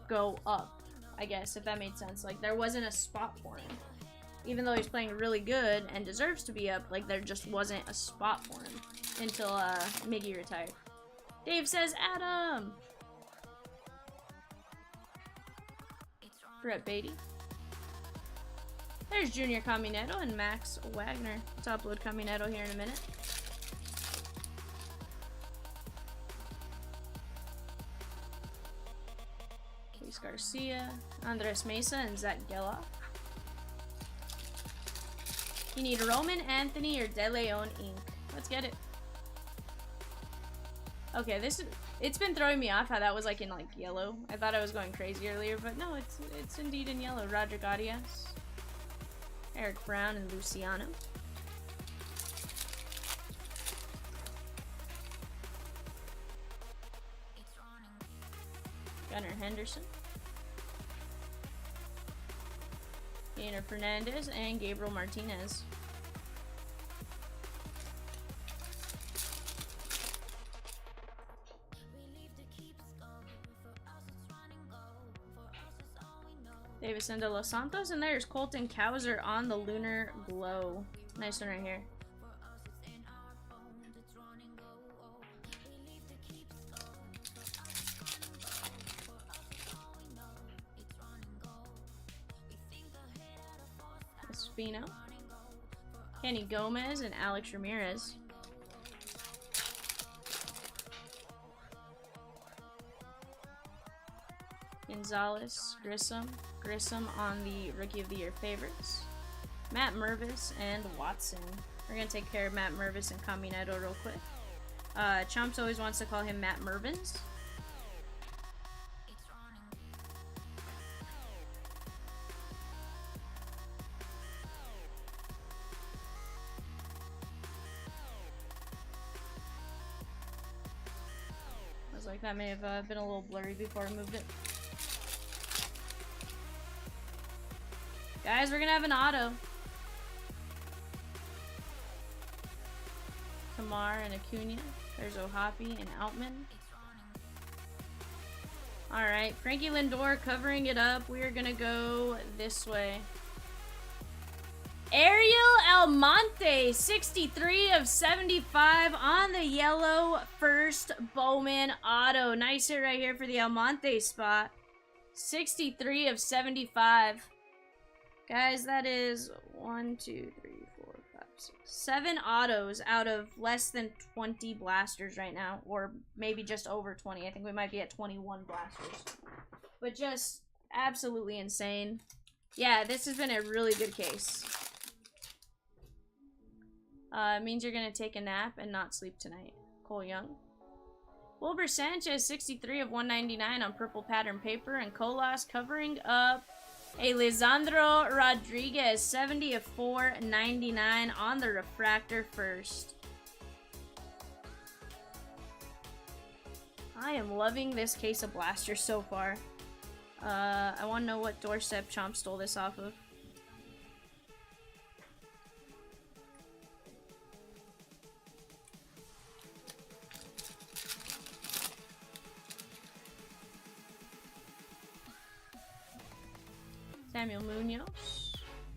go up, I guess, if that made sense. Like, there wasn't a spot for him. Even though he's playing really good and deserves to be up, like, there just wasn't a spot for him until Miggy retired. Dave says, Adam! Brett Beatty. There's Junior Caminero and Max Wagner. Let's upload Caminero here in a minute. Luis Garcia, Andres Mesa, and Zach Geloff. You need Roman, Anthony, or De Leon ink. Let's get it. Okay, it's been throwing me off how that was like in like yellow. I thought I was going crazy earlier, but no, it's indeed in yellow. Roger Gadias, Eric Brown, and Luciano. Gunnar Henderson, Yainer Fernandez, and Gabriel Martinez. Davison de Los Santos, and there's Colton Cowser on the Lunar Glow. Nice one right here. Espino, Kenny Gomez, and Alex Ramirez. Gonzalez, Grissom on the Rookie of the Year favorites. Matt Mervis and Watson. We're gonna take care of Matt Mervis and Caminero real quick. Chomps always wants to call him Matt Mervins. I was like, that may have been a little blurry before I moved it. Guys, we're gonna have an auto. Kamar and Acuna. There's Ohapi and Outman. Alright, Frankie Lindor covering it up. We are gonna go this way. Ariel Almonte, 63 of 75 on the yellow first Bowman auto. Nice hit right here for the Almonte spot. 63 of 75. Guys, that is 1, 2, 3, 4, 5, 6, 7 autos out of less than 20 blasters right now. Or maybe just over 20. I think we might be at 21 blasters. But just absolutely insane. Yeah, this has been a really good case. It means you're going to take a nap and not sleep tonight. Cole Young. Wilbur Sanchez, 63 of 199 on purple pattern paper. And Colas covering up a Lisandro Rodriguez, 70 of 499 on the refractor first. I am loving this case of blasters so far. I want to know what doorstep Chomp stole this off of. Samuel Munoz,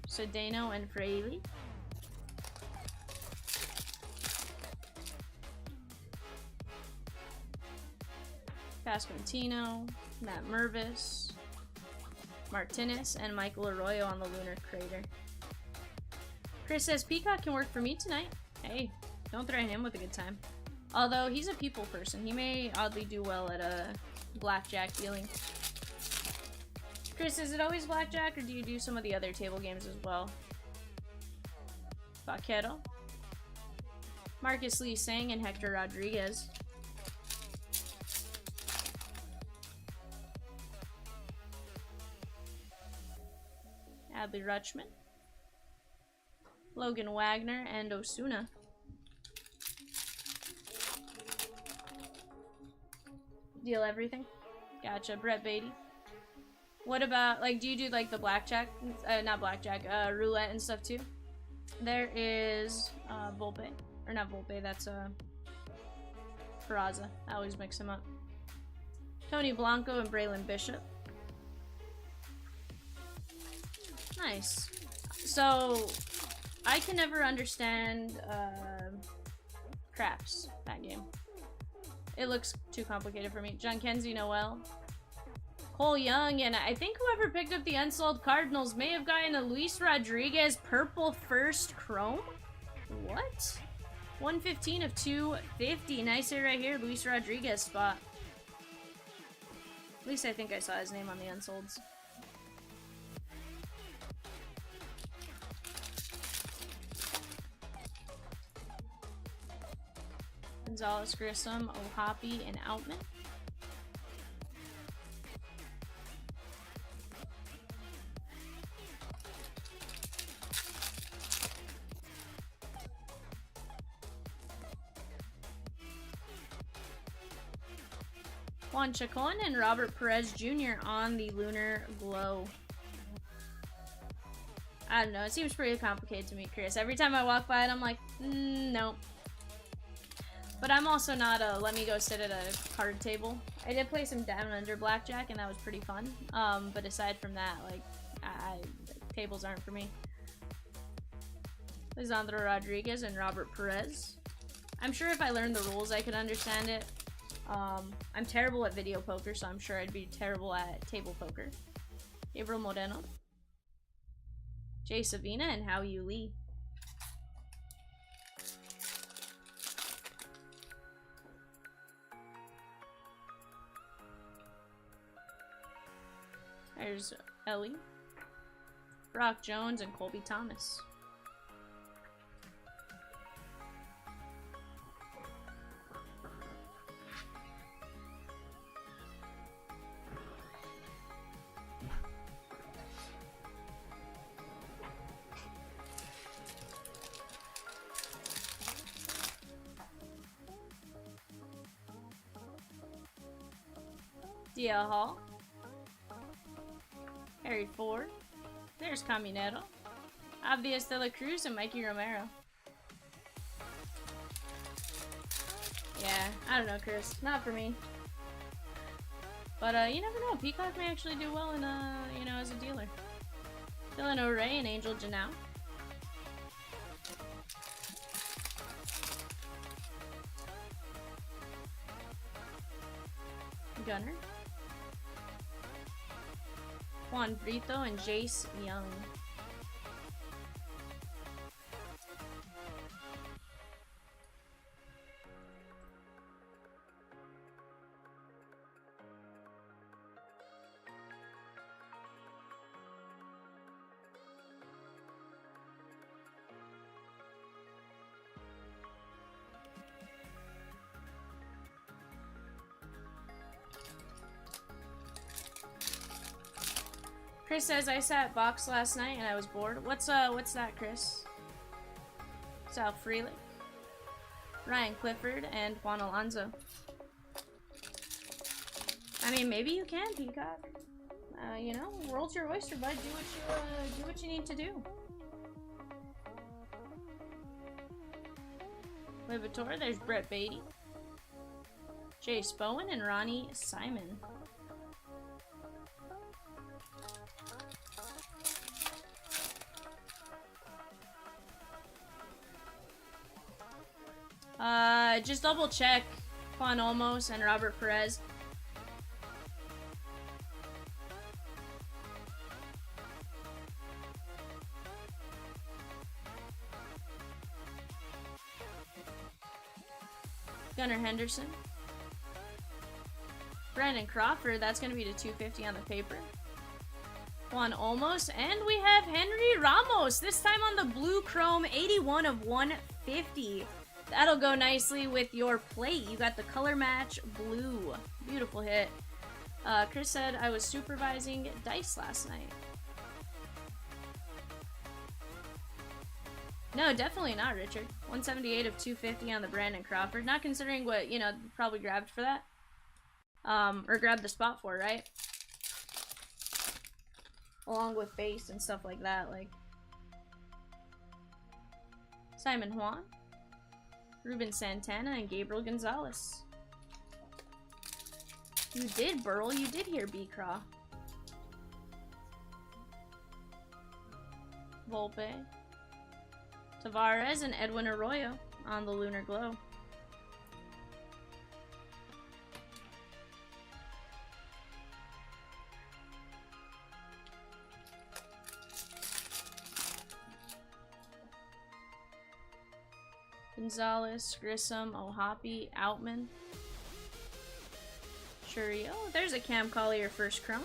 Cedeno, and Fraley. Pasquantino, Matt Mervis, Martinez, and Michael Arroyo on the Lunar Crater. Chris says, Peacock can work for me tonight. Hey, don't threaten him with a good time. Although, he's a people person. He may oddly do well at a blackjack dealing. Chris, is it always blackjack, or do you do some of the other table games as well? Vaquero. Marcus Lee Sang and Hector Rodriguez. Adley Rutschman. Logan Wagner and Osuna. Deal everything? Gotcha. Brett Beatty. What about, like, do you do, like, the blackjack? Not blackjack, roulette and stuff, too? There is, Volpe. Or not Volpe, that's, Peraza. I always mix them up. Tony Blanco and Braylon Bishop. Nice. So, I can never understand, craps, that game. It looks too complicated for me. John Kenzie Noel. Cole Young, and I think whoever picked up the unsold Cardinals may have gotten a Luis Rodriguez purple first chrome? What? 115 of 250. Nice hit right here, Luis Rodriguez spot. At least I think I saw his name on the unsolds. Gonzalez, Grissom, Ohapi, and Outman. Juan Chacon and Robert Perez Jr. on the Lunar Glow. I don't know, it seems pretty complicated to me, Chris. Every time I walk by it, I'm like, nope. But I'm also not a let me go sit at a card table. I did play some Down Under Blackjack, and that was pretty fun. But aside from that, like, tables aren't for me. Lisandro Rodriguez and Robert Perez. I'm sure if I learned the rules, I could understand it. I'm terrible at video poker, so I'm sure I'd be terrible at table poker. Gabriel Moreno. Jay Savina and How You Lee. There's Ellie. Brock Jones and Colby Thomas. Tia Hall. Harry Ford. There's Caminero. Obvious De La Cruz and Mikey Romero. Yeah, I don't know, Chris. Not for me. But, you never know. Peacock may actually do well in, you know, as a dealer. Dylan O'Ray and Angel Janau. Gunner. Juan Brito and Jace Young. Chris says I sat box last night and I was bored. What's that, Chris? Sal Freely, Ryan Clifford, and Juan Alonso. I mean, maybe you can, Peacock. You know, world's your oyster, bud. Do what you need to do. Libator, there's Brett Beatty, Jace Bowen, and Ronnie Simon. Just double check Juan Olmos and Robert Perez. Gunnar Henderson. Brandon Crawford, that's going to be to 250 on the paper. Juan Olmos, and we have Henry Ramos, this time on the blue chrome, 81 of 150. That'll go nicely with your plate. You got the color match blue. Beautiful hit. Chris said I was supervising dice last night. No, definitely not, Richard. 178 of 250 on the Brandon Crawford. Not considering what, you know, probably grabbed for that. Or grabbed the spot for, right? Along with base and stuff like that, like. Simon Juan. Ruben Santana and Gabriel Gonzalez. You did, Burl. You did hear B-Craw. Volpe. Tavares and Edwin Arroyo on the Lunar Glow. Gonzalez, Grissom, Ohapi, Outman. Churio. There's a Cam Collier first chrome.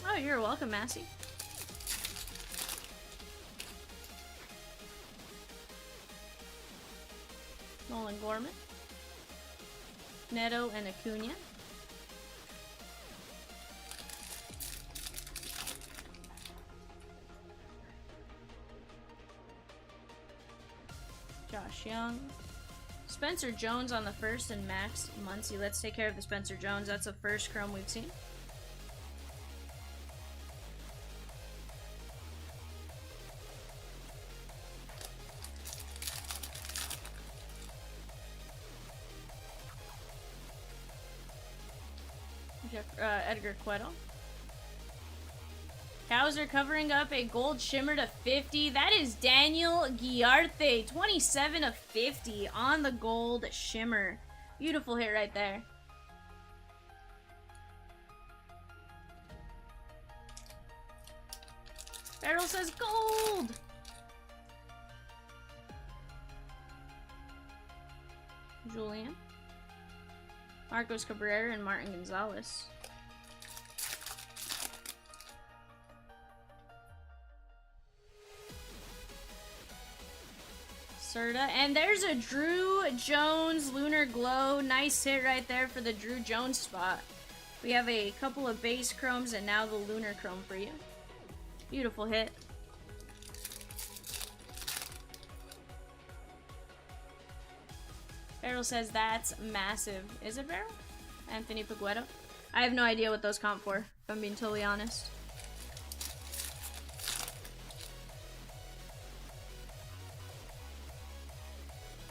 Oh, you're welcome, Massey. Nolan Gorman. Neto and Acuna. Josh Young. Spencer Jones on the first and Max Muncy. Let's take care of the Spencer Jones. That's the first chrome we've seen. Edgar Cueto. Cows are covering up a gold shimmer to 50. That is Daniel Guiarte. 27 of 50 on the gold shimmer. Beautiful hit right there. Farrell says gold. Julian. Marcos Cabrera and Martin Gonzalez. Serta. And there's a Drew Jones Lunar Glow. Nice hit right there for the Drew Jones spot. We have a couple of base chromes and now the Lunar Chrome for you. Beautiful hit. Beryl says that's massive. Is it Beryl? Anthony Pigueto? I have no idea what those comp for, if I'm being totally honest.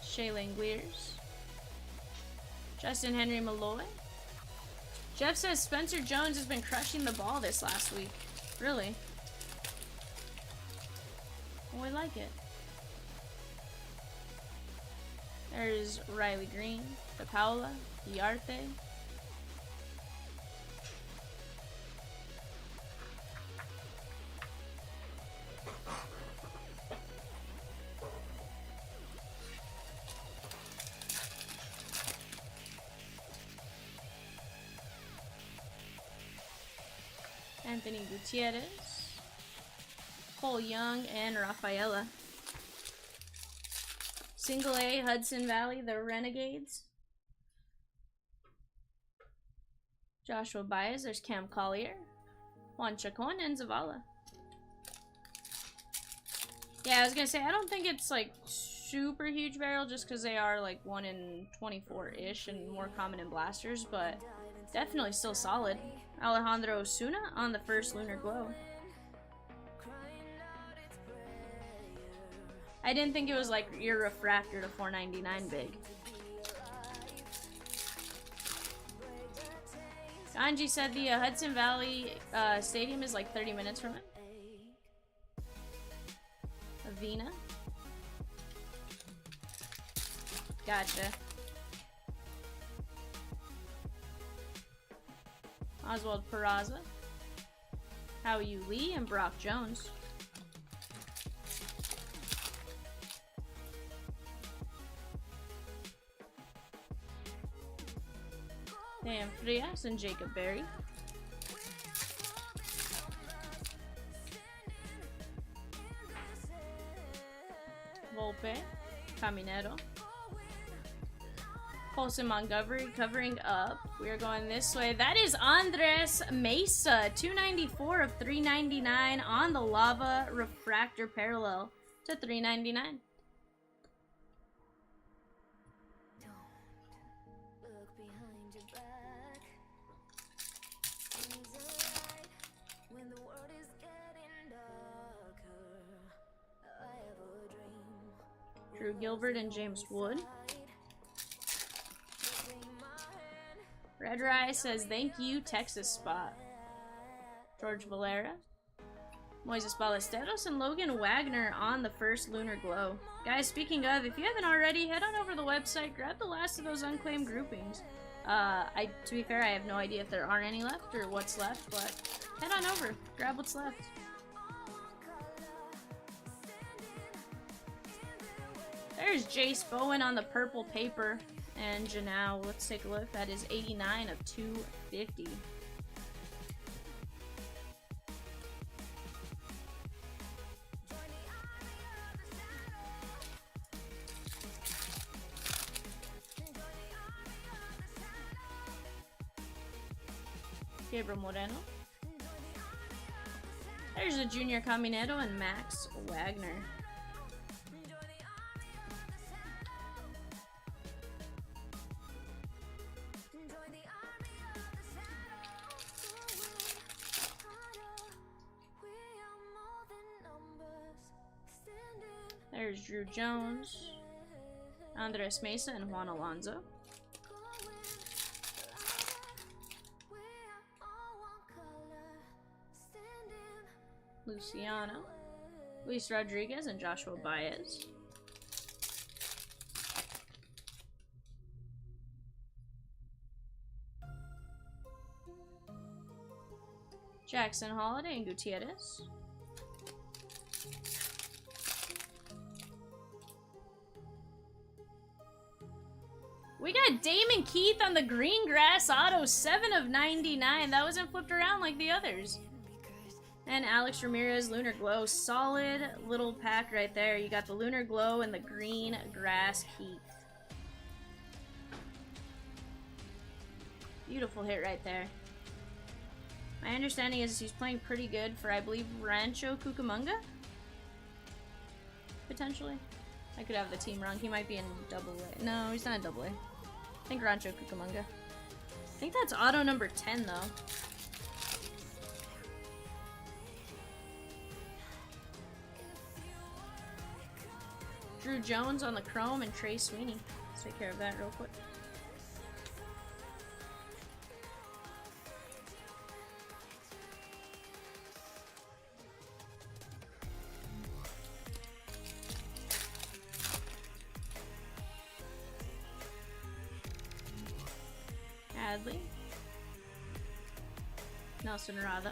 Shaylin Glears. Justin Henry Malloy. Jeff says Spencer Jones has been crushing the ball this last week. Really? Oh, I like it. There's Riley Green, DePaula, Yarte. Anthony Gutierrez, Cole Young, and Rafaela. Single A, Hudson Valley, the Renegades. Joshua Baez, there's Cam Collier, Juan Chacon, and Zavala. Yeah, I was gonna say, I don't think it's like super huge barrel just because they are like 1 in 24-ish and more common in blasters, but definitely still solid. Alejandro Osuna on the first Lunar Glow. I didn't think it was like your refractor to 499 big. Anji said the Hudson Valley Stadium is like 30 minutes from it. Avena. Gotcha. Oswald Peraza. How You Lee and Brock Jones. Dan Frias and Jacob Berry. Volpe, Caminero. Colson Montgomery covering up. We are going this way. That is Andres Mesa, 294 of 399 on the Lava Refractor parallel to 399. Drew Gilbert and James Wood. Red Rye says, thank you, Texas Spot. George Valera. Moises Ballesteros and Logan Wagner on the first Lunar Glow. Guys, speaking of, if you haven't already, head on over to the website, grab the last of those unclaimed groupings. To be fair, I have no idea if there are any left or what's left, but head on over, grab what's left. There's Jace Bowen on the purple paper. And Janelle, let's take a look. That is 89 of 250. Gabriel Moreno. There's a Junior Caminero and Max Wagner. There's Drew Jones, Andres Mesa, and Juan Alonso. Luciano, Luis Rodriguez, and Joshua Baez. Jackson Holiday and Gutierrez. We got Damon Keith on the green grass auto, 7 of 99. That wasn't flipped around like the others. And Alex Ramirez, Lunar Glow. Solid little pack right there. You got the Lunar Glow and the green grass Keith. Beautiful hit right there. My understanding is he's playing pretty good for, I believe, Rancho Cucamonga? Potentially. I could have the team wrong. He might be in double A. No, he's not in double A. I think Rancho Cucamonga. I think that's auto number 10 though. Drew Jones on the Chrome and Trey Sweeney. Let's take care of that real quick. Adley. Nelson Rada.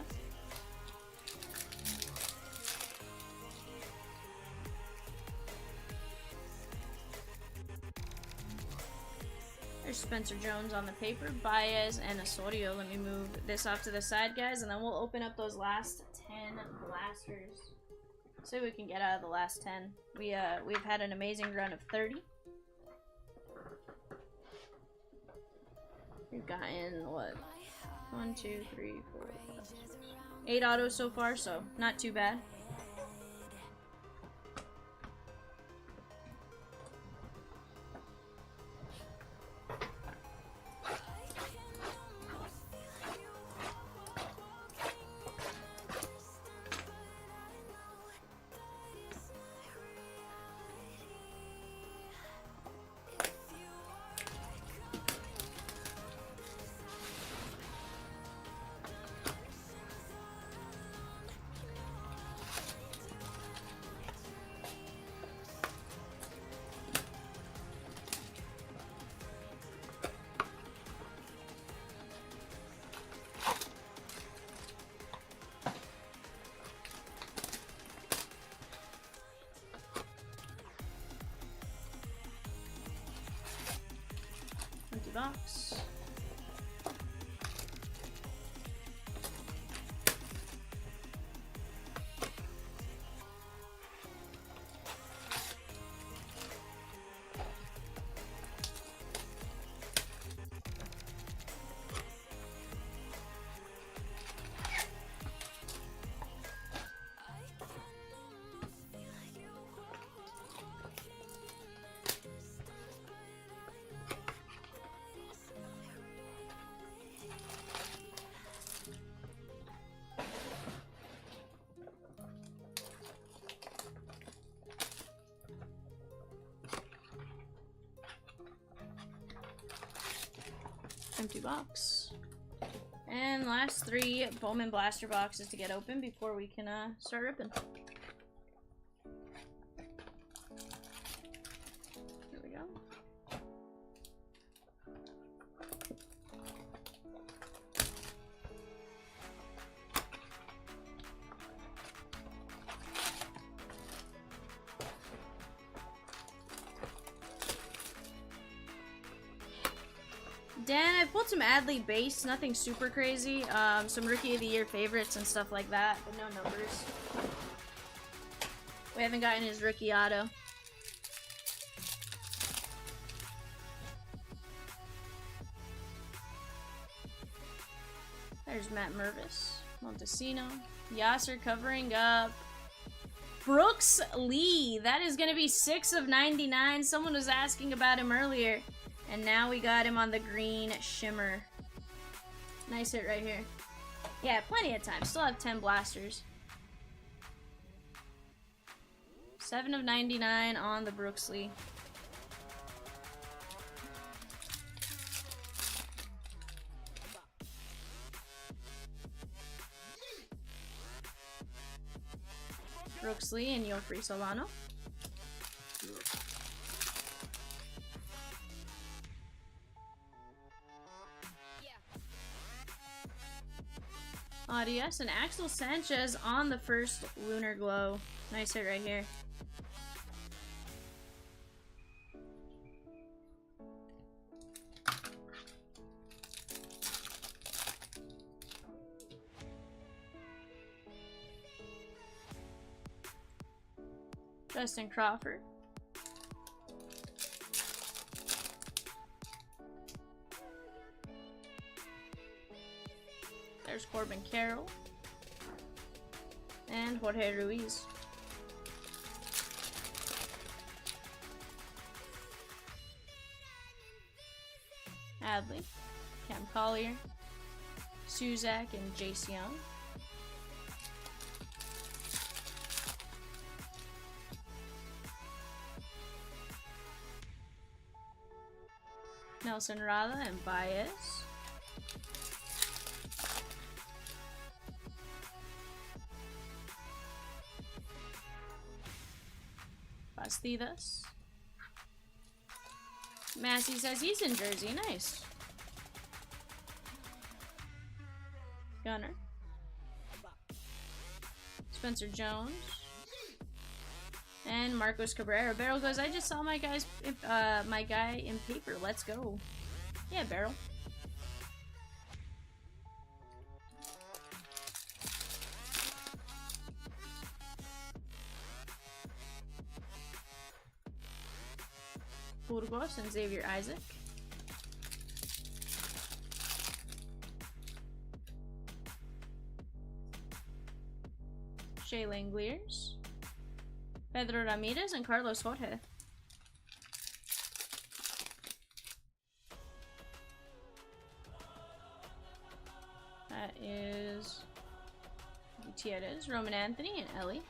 There's Spencer Jones on the paper, Baez, and Osorio. Let me move this off to the side, guys, and then we'll open up those last 10 blasters. See what we can get out of the last 10. We've had an amazing run of 30. We've gotten, what? 1, 2, 3, 4, 5, 6, 8 autos so far, so not too bad. Empty box. Empty box. And last 3 Bowman blaster boxes to get open before we can start ripping. Here we go. Dan, I pulled some Adley base, nothing super crazy. Some Rookie of the Year favorites and stuff like that, but no numbers. We haven't gotten his rookie auto. There's Matt Mervis, Montesino, Yasser covering up. Brooks Lee, that is going to be 6 of 99. Someone was asking about him earlier. And now we got him on the green shimmer. Nice hit right here. Yeah, plenty of time. Still have 10 blasters. 7 of 99 on the Brooks Lee. Brooks Lee and Yofri Solano. Adios and Axel Sanchez on the first Lunar Glow. Nice hit right here. Justin Crawford. There's Corbin Carroll. And Jorge Ruiz. Hadley, Cam Collier, Suzak, and Jace Young. Nelson Rada and Baez. Bastidas. Massey says he's in Jersey. Nice. Gunner. Spencer Jones. And Marcos Cabrera. Barrel goes, I just saw my guy in paper. Let's go. Yeah, Barrel. Burgos and Xavier Isaac. Shea Langoliers. Pedro Ramirez and Carlos Jorge. That is Gutierrez, Roman Anthony, and Ellie.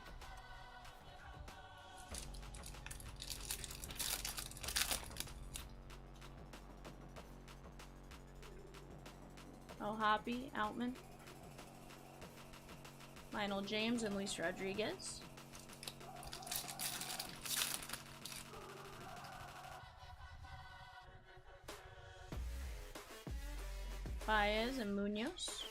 Hoppy, Outman, Lionel James, and Luis Rodriguez. Baez and Munoz.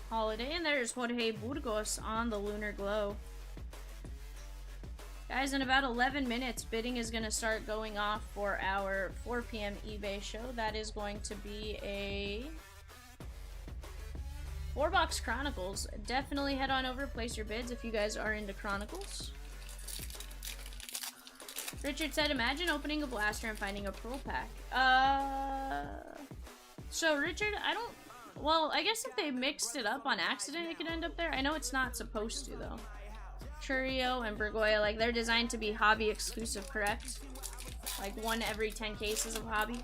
Holiday, and there's Jorge Burgos on the Lunar Glow. Guys, in about 11 minutes, bidding is going to start going off for our 4 p.m. eBay show. That is going to be a 4-box Chronicles. Definitely head on over, place your bids if you guys are into Chronicles. Richard said, imagine opening a blaster and finding a Pearl Pack. So Richard, well, I guess if they mixed it up on accident, it could end up there. I know it's not supposed to, though. Churio and Burgoya, like, they're designed to be hobby exclusive, correct? Like, 1 every 10 cases of hobby.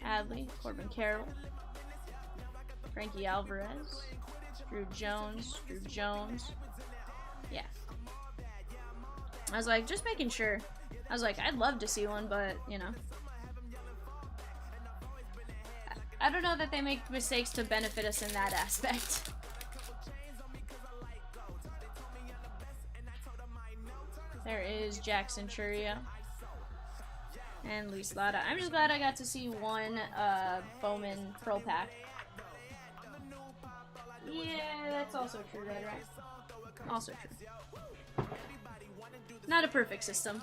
Adley, Corbin Carroll, Frankie Alvarez, Drew Jones. Yeah. I was like, just making sure. I was like, I'd love to see one, but, you know. I don't know that they make mistakes to benefit us in that aspect. There is Jackson Churio and Luis Lara. I'm just glad I got to see 1 Bowman Pro Pack. Yeah, that's also true, right? Also true. Not a perfect system.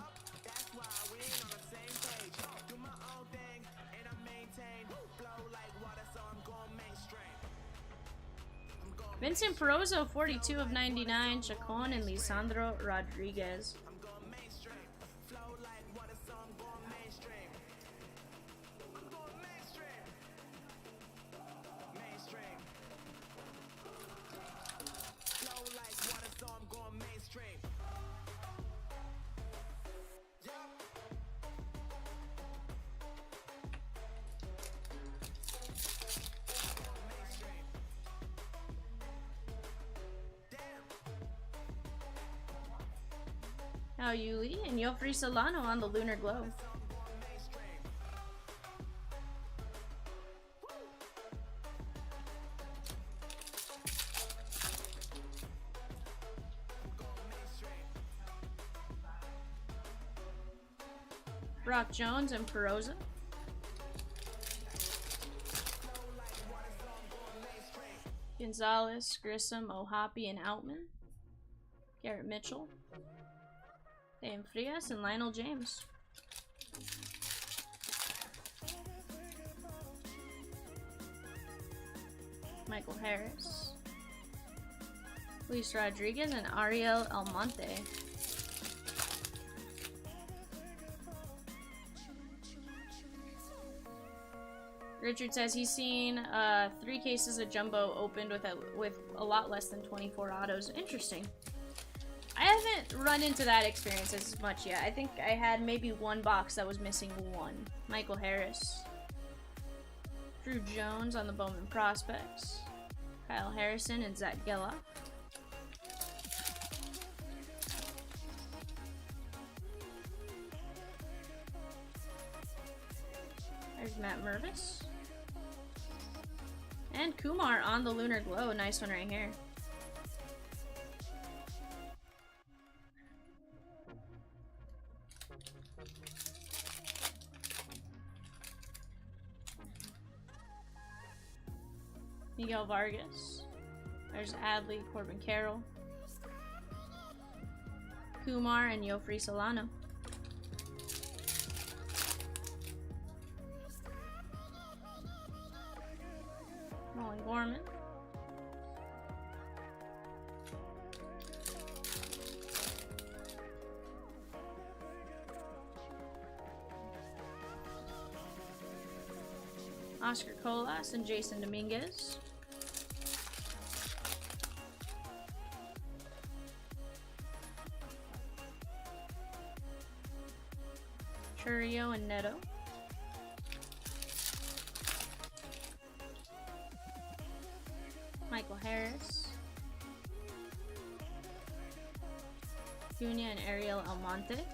Vincent Perozzo, 42 of 99. Chacon and Lisandro Rodriguez. Now Yuli and Yofri Solano on the Lunar Glow. Brock Jones and Perozza. Gonzalez, Grissom, O'Hoppy, and Outman. Garrett Mitchell. Dan Frias and Lionel James. Michael Harris. Luis Rodriguez and Ariel Almonte. Richard says he's seen 3 cases of jumbo opened with a lot less than 24 autos. Interesting. I haven't run into that experience as much yet. I think I had maybe 1 box that was missing 1. Michael Harris. Drew Jones on the Bowman Prospects. Kyle Harrison and Zach Gella. There's Matt Mervis. And Kumar on the Lunar Glow. Nice one right here. Miguel Vargas. There's Adley, Corbin Carroll. Kumar and Yofri Solano. Nolan Gorman. Oscar Colas and Jason Dominguez. Churio and Neto. Michael Harris. Cunha and Ariel Almonte.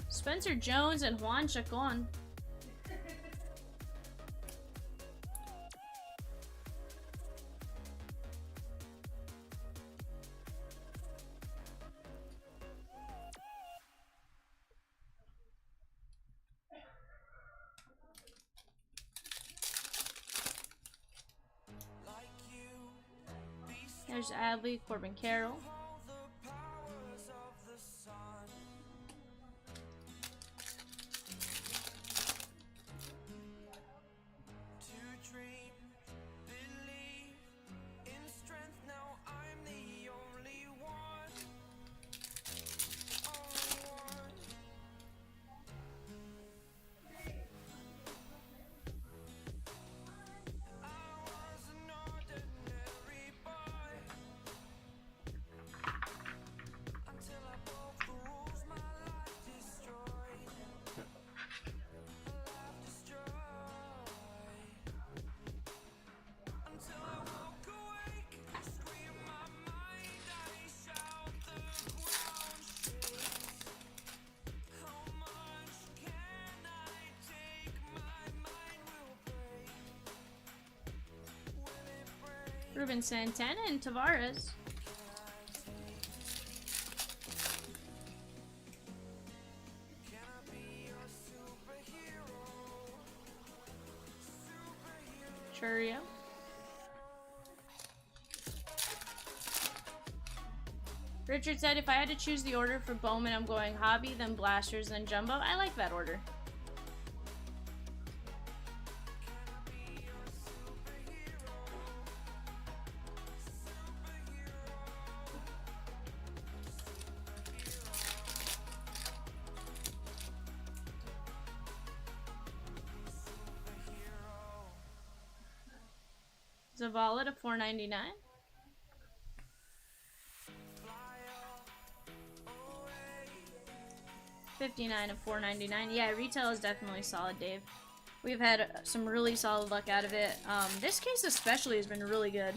Spencer Jones and Juan Chacon. There's Adley, Corbin Carroll. Ruben Santana and Tavares. Churio. Richard said if I had to choose the order for Bowman, I'm going Hobby, then Blasters, then Jumbo. I like that order. Zavala to $4.99. $59 of $4.99. Yeah, retail is definitely solid, Dave. We've had some really solid luck out of it. This case especially has been really good.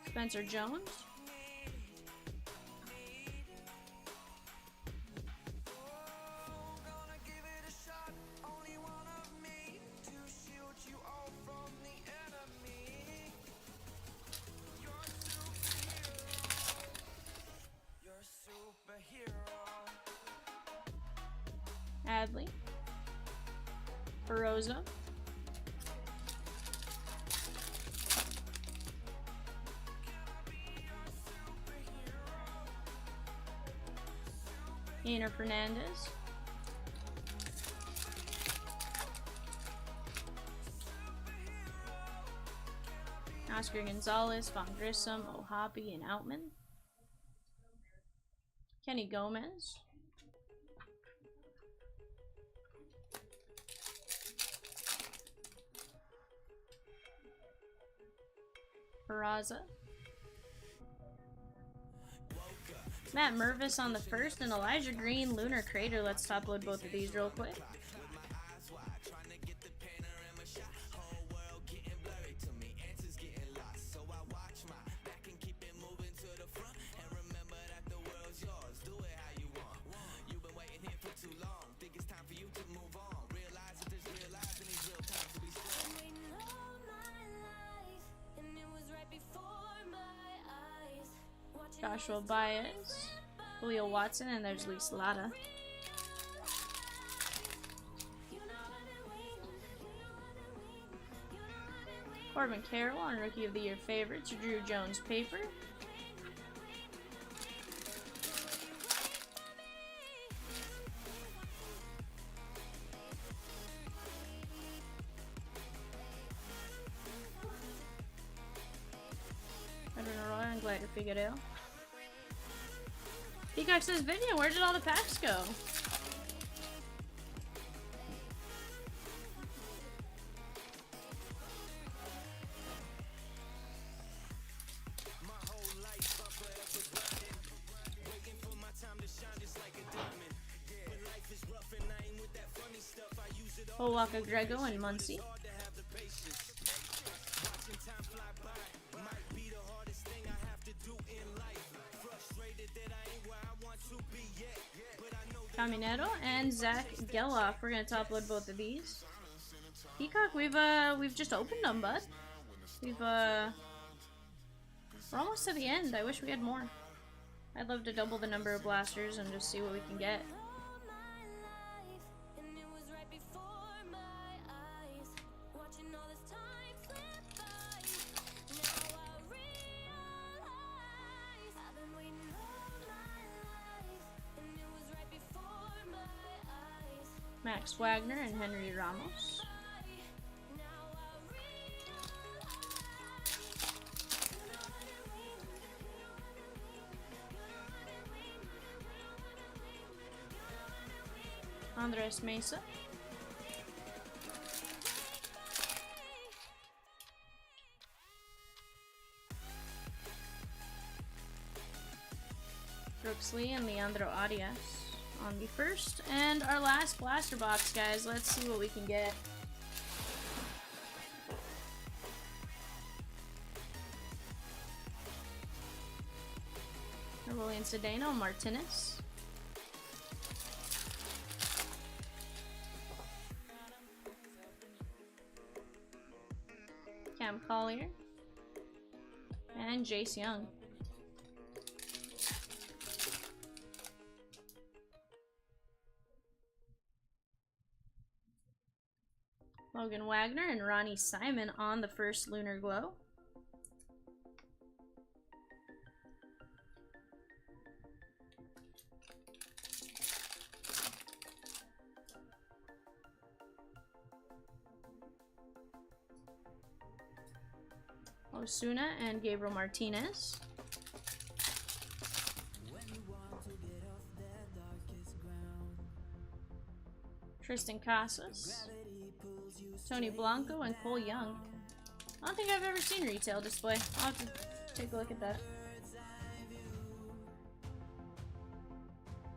Spencer Jones. Adley. Baroza. Iner Fernandez. Oscar Gonzalez, Von Grissom, Ohapi, and Outman. Kenny Gomez. Peraza. Matt Mervis on the first, and Elijah Green, Lunar Crater. Let's top load both of these real quick. Joshua Baez, Julio Watson, and there's Lisa Latta. Corbin Carroll on Rookie of the Year favorites, Drew Jones paper. Edwin Arroyo and Glider Figueroa. Peacock says, Vivian, where did all the packs go? Owaka Grego and Muncie. Caminero and Zach Geloff. We're gonna top load both of these. Peacock, we've just opened them, bud. We're almost to the end. I wish we had more. I'd love to double the number of blasters and just see what we can get. Max Wagner and Henry Ramos. Andres Mesa. Brooks Lee and Leandro Arias on the first. And our last blaster box, guys. Let's see what we can get. William Cedeno, Martinez. Cam Collier. And Jace Young. Logan Wagner and Ronnie Simon on the first Lunar Glow. Osuna and Gabriel Martinez. Tristan Casas. Tony Blanco and Cole Young. I don't think I've ever seen retail display. I'll have to take a look at that.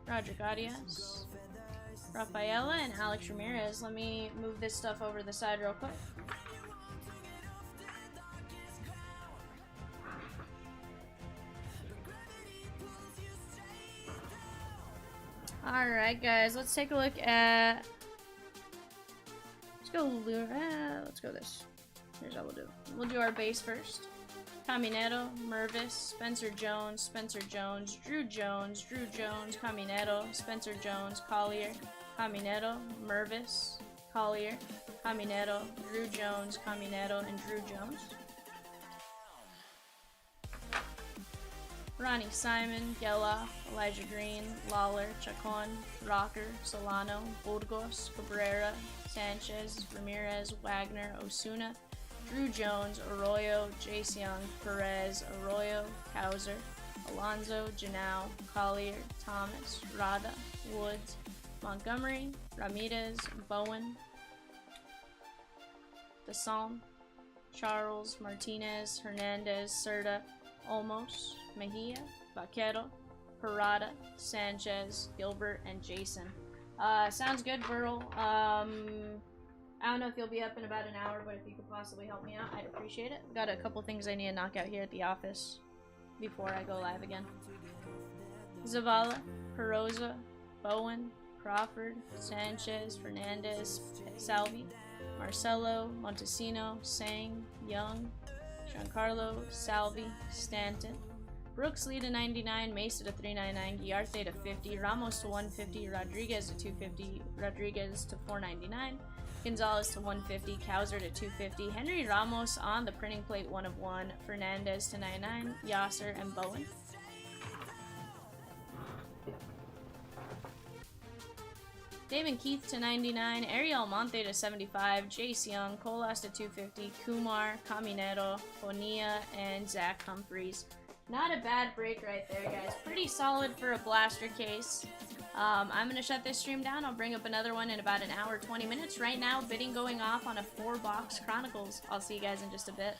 Roderick Arias. Rafaela and Alex Ramirez. Let me move this stuff over to the side real quick. Alright guys, let's take a look at... Let's go this. Here's how we'll do. We'll do our base first. Caminero, Mervis, Spencer Jones, Drew Jones, Caminero, Spencer Jones, Collier, Caminero, Mervis, Collier, Caminero, Drew Jones, Caminero, and Drew Jones. Ronnie Simon, Geloff, Elijah Green, Lawler, Chacon, Rocker, Solano, Burgos, Cabrera, Sanchez, Ramirez, Wagner, Osuna, Drew Jones, Arroyo, Jace Young, Perez, Arroyo, Cowser, Alonzo, Janau, Collier, Thomas, Rada, Woods, Montgomery, Ramirez, Bowen, DeSalm, Charles, Martinez, Hernandez, Serta, Olmos, Mejia, Vaquero, Parada, Sanchez, Gilbert, and Jason. Sounds good, Burl. I don't know if you'll be up in about an hour, but if you could possibly help me out, I'd appreciate it. Got a couple things I need to knock out here at the office before I go live again. Zavala, Peroza, Bowen, Crawford, Sanchez, Fernandez, Salvi, Marcelo, Montesino, Sang, Young, Giancarlo, Salvi, Stanton, Brooks lead to 99, Mesa to 399, Guiarte to 50, Ramos to 150, Rodriguez to 250, Rodriguez to 499, Gonzalez to 150, Cowser to 250, Henry Ramos on the printing plate 1 of 1, Fernandez to 99, Yasser and Bowen. Damon Keith to 99, Ariel Monte to 75, Jace Young, Colas to 250, Kumar, Caminero, Bonilla, and Zach Humphreys. Not a bad break right there, guys. Pretty solid for a blaster case. I'm going to shut this stream down. I'll bring up another one in about an hour, 20 minutes. Right now, bidding going off on a 4-box Chronicles. I'll see you guys in just a bit.